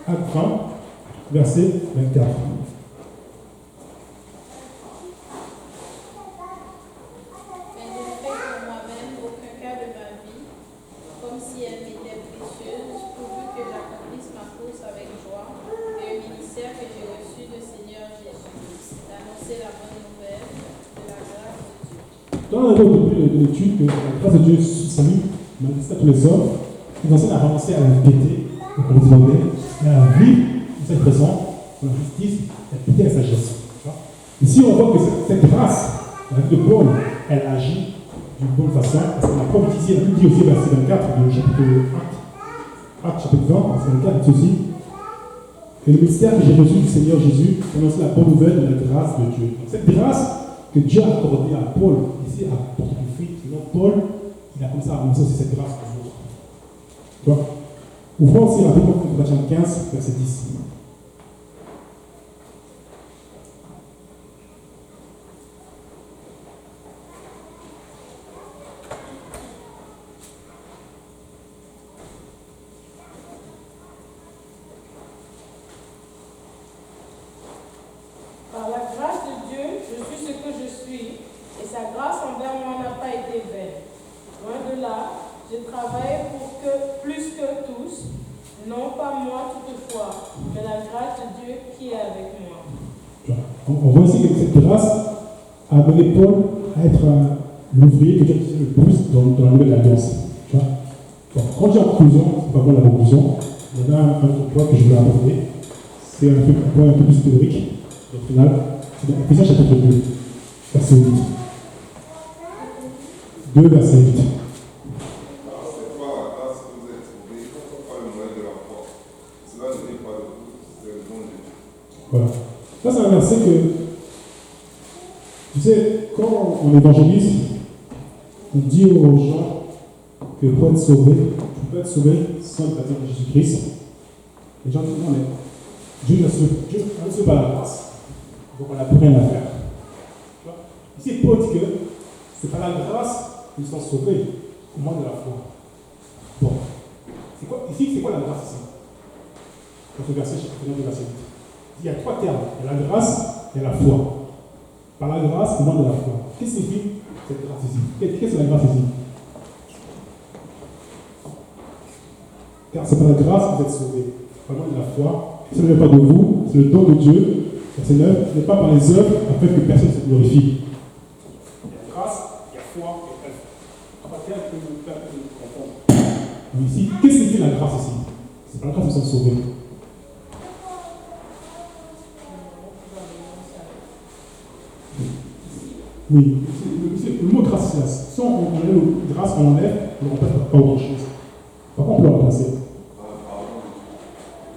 Acte 20, verset 24. Mais je ne fais pour moi-même aucun cas de ma vie, comme si elle m'était précieuse, pourvu que j'accomplisse ma course avec joie, et un ministère que j'ai reçu du Seigneur Jésus, d'annoncer la bonne nouvelle de la grâce de Dieu. Dans le début de l'étude, que la grâce de Dieu salue, manifeste à tous les hommes, il enseigne à renoncer à la piété, comme on dit, et à vivre, vous êtes présent, dans la justice, la piété et la sagesse. Ici, on voit que cette grâce, la vie de Paul, elle agit d'une bonne façon, parce qu'on a prophétisé, elle dit aussi au verset 24 de Actes chapitre 20, verset 24, ceci. Et le mystère que j'ai reçu du Seigneur Jésus, annonce la bonne nouvelle de la grâce de Dieu. Donc, cette grâce que Dieu a accordée à Paul, ici à porte du fruit, sinon Paul, il a commencé à annoncer aussi cette grâce aux autres. Tu vois? Ouvrons aussi rapidement Corinthiens 15, verset 10. Par la grâce de Dieu, je suis ce que je suis, et sa grâce envers moi n'a pas été vaine. Loin de là, je travaille pour que, plus que tous, non pas moi toutefois, mais la grâce de Dieu qui est avec moi. On voit ici que cette grâce a amené Paul à être l'ouvrier que Dieu utilisait le plus dans la nouvelle alliance. Tu vois? Donc, quand j'ai en conclusion, c'est pas bon la conclusion, il y en a un autre point que je voulais aborder. C'est un point un peu plus théorique, doctrinal. C'est dans Éphésiens chapitre 2, verset 8. 2, verset 8. Voilà. Ça, c'est un verset que, tu sais, quand on évangélise, on dit aux gens que pour être sauvé, tu peux être sauvé sans le baptême de Jésus-Christ. Les gens disent non, mais Dieu ne sauve pas la grâce. Donc on n'a plus rien à faire. Tu vois? Ici, Paul dit que c'est par la grâce qu'ils sont sauvés, au moins de la foi. Bon. Ici, c'est quoi la grâce ici? Dans ce verset, chapitre 2, verset 8. Il y a trois termes. Il y a la grâce et la foi. Par la grâce, au moins de la foi. Qu'est-ce que signifie cette grâce ici? Qu'est-ce que c'est la grâce ici? Car c'est par la grâce que vous êtes sauvés. Par le de la foi. Ce n'est pas de vous, c'est le don de Dieu. Ce n'est pas par les œuvres afin que personne se glorifie. Il y a grâce, il y a foi et œuvre. Trois termes que nous confondons. Ici, qu'est-ce que signifie la grâce ici? C'est par la grâce que nous sommes sauvés. Oui, le mot grâce, c'est là. Si on enlève le grâce, on enlève, on ne remplace pas autre chose. Par contre, on peut le remplacer.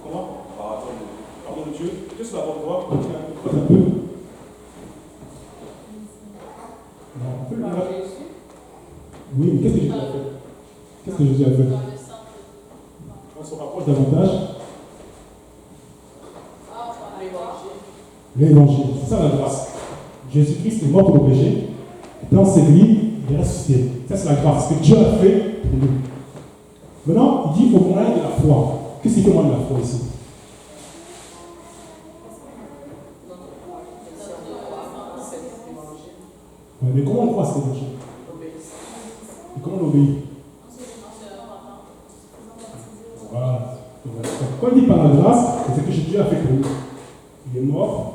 Comment? Pardon de Dieu. Dieu se va avoir le droit. Un peu. Non, on peut le faire. Oui, mais qu'est-ce que Jésus a fait? Qu'est-ce que Jésus a fait? On se rapproche davantage. L'évangile. C'est ça la grâce. Jésus-Christ est mort pour le péché, est enseveli, il est ressuscité. Ça, c'est la grâce que Dieu a fait pour nous. Maintenant, il dit au moyen de la foi. Qu'est-ce qu'il fait au moyen de la foi ici? Ouais, mais comment on croit cet évangile? Et comment on obéit? Voilà. Quand il dit par la grâce, c'est ce que Dieu a fait pour nous. Il est mort.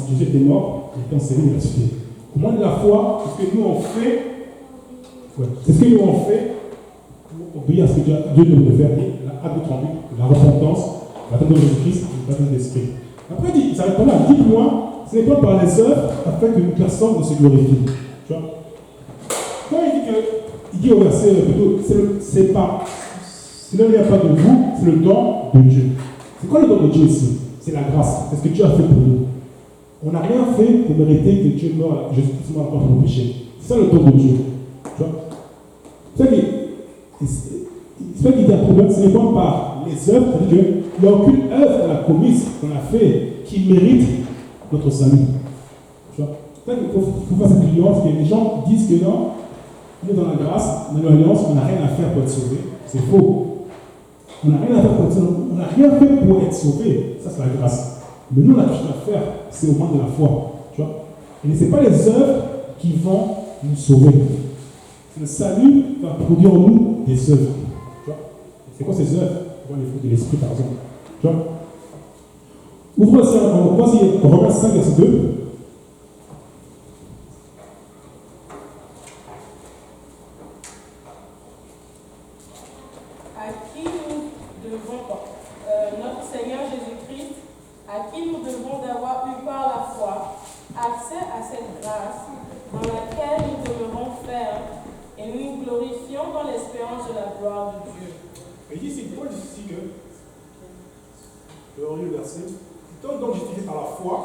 Jésus était mort, il était enseveli, il est ressuscité. Au moins de la foi, c'est ce que nous on fait. Ouais, c'est ce que nous on fait pour obéir à ce que Dieu nous faire, la hâte de trembler, la repentance, la tête de Jésus-Christ, le baptême d'esprit. Après, il s'arrête pas là, il dit plus loin, ce n'est pas par les œuvres afin que personne ne se glorifie. Tu vois? Quand il dit au verset plutôt, c'est pas, s'il n'y a pas de vous, c'est le don de Dieu. C'est quoi le don de Dieu ici? C'est la grâce, c'est ce que Dieu a fait pour nous. On n'a rien fait pour mériter que Dieu meure, Jésus-Christ meure encore pour nos péchés. C'est ça le don de Dieu. Tu vois? C'est ça qui est un problème, ce n'est pas par les œuvres, c'est-à-dire qu'il n'y a aucune œuvre qu'on a commise, qu'on a fait, qui mérite notre salut. Tu vois? C'est ça qu'il faut faire cette nuance, que les gens disent que non, on est dans la grâce, dans l'alliance, on n'a rien à faire pour être sauvé. C'est faux. On n'a rien à faire pour être sauvé. On n'a rien fait pour être sauvé. Ça, c'est la grâce. Mais nous, on a quelque chose à faire, c'est au moins de la foi. Tu vois? Et ce n'est pas les œuvres qui vont nous sauver. Le salut va produire en nous des œuvres. Tu vois? C'est quoi ces œuvres? On voit les fruits de l'esprit, par exemple. Tu vois? Ouvrons aussi, on voit si Romains 5, verset 2. À qui nous devons, notre Seigneur Jésus-Christ, à à qui nous devons d'avoir eu par la foi accès à cette grâce dans laquelle nous demeurons fermes et nous nous glorifions dans l'espérance de la gloire de Dieu. Mais ici, Paul dit ici que, le verset, étant donc justifiés par la foi,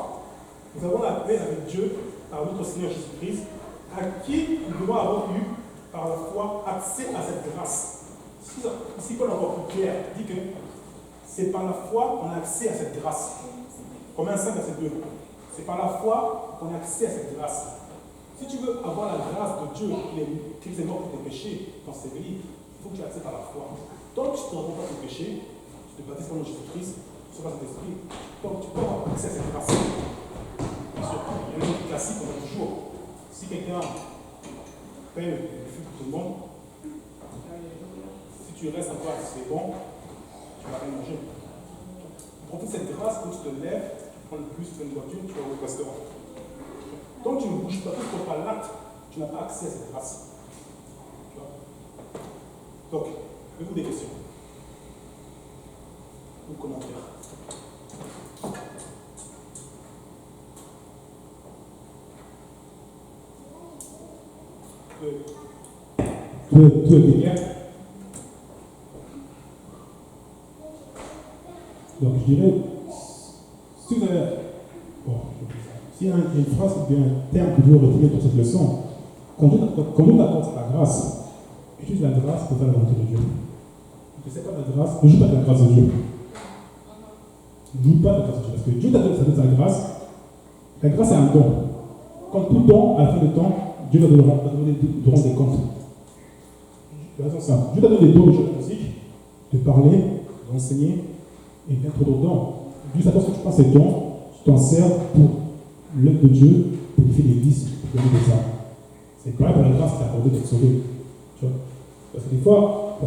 nous avons la paix avec Dieu par notre Seigneur Jésus-Christ, à qui nous devons avoir eu par la foi accès à cette grâce. Ici, Paul est encore plus clair, il dit que c'est par la foi qu'on a accès à cette grâce. Romains 5, verset 2. C'est par la foi qu'on a accès à cette grâce. Si tu veux avoir la grâce de Dieu, qu'il est mort pour tes péchés dans ces pays, il faut que tu aies accès par la foi. Tant que tu ne te rends pas tes péchés, tu te baptises par le nom de Jésus-Christ, tu reçois cet esprit, donc tu peux avoir accès à cette grâce. Bien sûr, il y a une autre classique qu'on a toujours. Si quelqu'un paye le fût pour tout le monde, si tu restes un peu à c'est bon, tu vas rien manger. Profite de cette grâce, quand tu te lèves, tu prends le bus, tu fais une voiture, tu vas au restaurant. Tant que tu ne bouges pas, tu ne prends pas l'acte, tu n'as pas accès à cette grâce. Tu vois? Donc, avez-vous des questions ou commentaires? Tout est clair. Donc je dirais, si vous avez, s'il y a une phrase ou bien un terme que vous devez retenir pour cette leçon, quand Dieu t'accorde la grâce, utilise la grâce pour faire la volonté de Dieu. Ne sais pas la grâce, ne joue pas de la grâce de Dieu. Ne joue pas de la grâce de Dieu, parce que Dieu t'a donné sa grâce. La grâce est un don. Comme tout don, à la fin du temps, Dieu va te rendre des comptes. De raison simple. Dieu t'a donné des dons de musique, de parler, d'enseigner, et bien trop d'autres dons. Dieu s'attend que tu prends ces dons, tu t'en sers pour l'œuvre de Dieu, pour faire des vices, pour donner des âmes. C'est pareil pour la grâce qui t'a accordé d'être sauvé. Tu vois? Parce que des fois,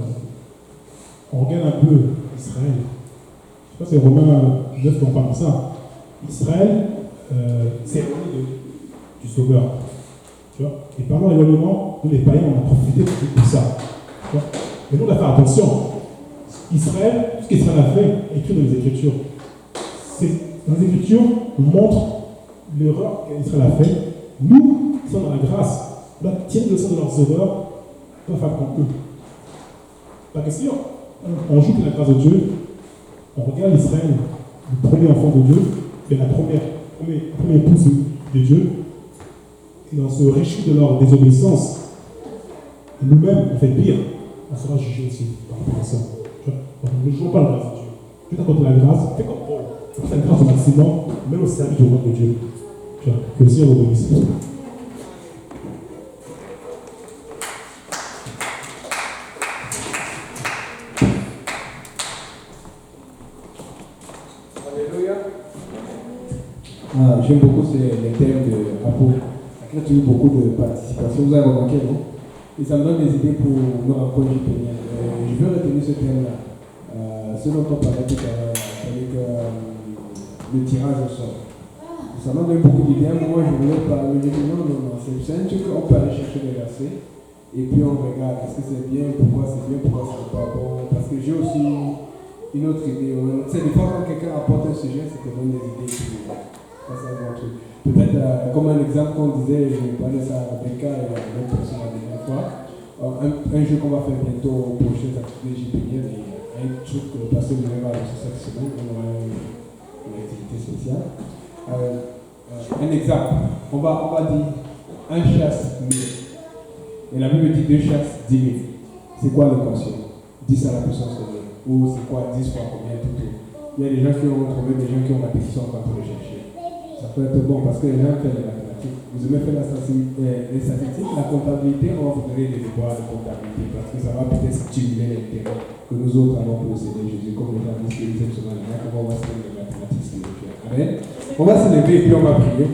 on regarde un peu Israël. Je sais pas si c'est Romains 9 qu'on parle de ça. Israël, c'est éloigné du Sauveur. Tu vois? Et pendant l'éloignement, nous les païens, on a profité de tout ça. Tu vois? Mais nous, on a fait attention. Israël, tout ce qu'Israël a fait, est écrit dans les Écritures. Dans les Écritures, on montre l'erreur qu'Israël a fait. Nous, qui sommes dans la grâce, on doit tirer le sang de leurs erreurs, on doit faire comme eux. Parce que si on joue pour la grâce de Dieu, on regarde Israël, le premier enfant de Dieu, et la première épouse de Dieu, et on se réjouit de leur désobéissance. Et nous-mêmes, on fait pire. On sera jugé aussi par rapport à ça. Donc, ne jouons pas la grâce de Dieu. Dieu t'accorde la grâce, fais comme Paul. Fais la grâce au maximum, même au service du roi de Dieu. Tu vois, que le Seigneur vous bénisse. Alléluia. J'aime beaucoup les thèmes de rapport. Ça crée toujours beaucoup de participation. Vous avez remarqué, non? Et ça me donne des idées pour nos rencontres jupéniennes. Je veux retenir ce thème-là. Ce dont on parlait tout à l'heure, avec le tirage au sort. Ça m'a donné beaucoup d'idées. Moi, je voulais parler. Je dis non, c'est un truc qu'on peut aller chercher des versets. Et puis on regarde, est-ce que c'est bien, pourquoi c'est pas bon. Parce que j'ai aussi une autre idée. C'est des fois quand quelqu'un apporte un sujet, c'est que donne des idées. Ça, c'est un bon truc. Peut-être comme un exemple qu'on disait, je parlais ça à Rebecca et à une autre personne la dernière fois. Un jeu qu'on va faire bientôt aux prochaines activités JPN et un truc que le pasteur nous va lancer cette semaine, on aura une activité spéciale. Un exemple, on va dire un chasse 1000. Et la Bible dit 2 chasses 10 000. C'est quoi l'équation? 10 à la puissance de 2. Ou c'est quoi 10 fois combien tout? Il y a des gens qui ont trouvé, des gens qui ont la pétition encore pour le chercher. Ça peut être bon parce que les gens font les mathématiques. Vous aimez faire les statistiques, la comptabilité, on va vous donner des devoirs de comptabilité parce que ça va peut-être stimuler l'intérêt que nous autres avons pour le Seigneur Jésus. Comme les gens disent que cette semaine, on va se faire les mathématiques spirituelles. Amen. On va se lever et puis on va prier.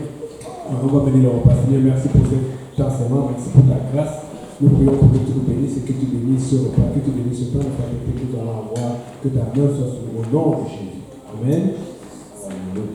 On va venir le repas. Seigneur, merci pour cet enseignement, merci pour ta grâce. Nous prions pour que tu nous bénisses et que tu bénisses ce repas, que tu bénisses ce pain, que tu nous envoies, que ta main soit sur le nom de Jésus. Amen. Amen.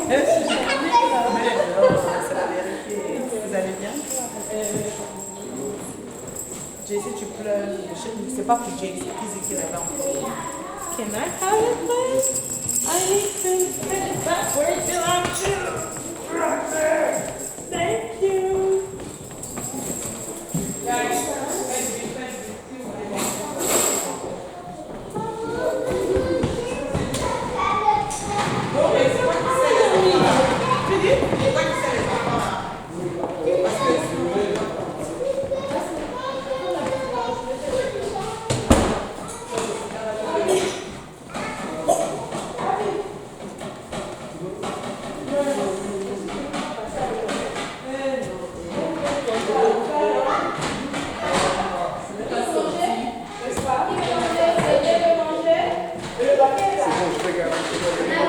C'est la vérité. Vous allez bien? Jessie, tu pleures. C'est pas pour Jessie, c'est qui est là. Can I have it, please? I need to put it backwards till I'm two. Right there. Thank you. Guys, thank you. Non, mais c'est quoi qui sait les enfants? Tu dis, c'est quoi qui sait les enfants là? Parce que C'est bon, je peux garantir.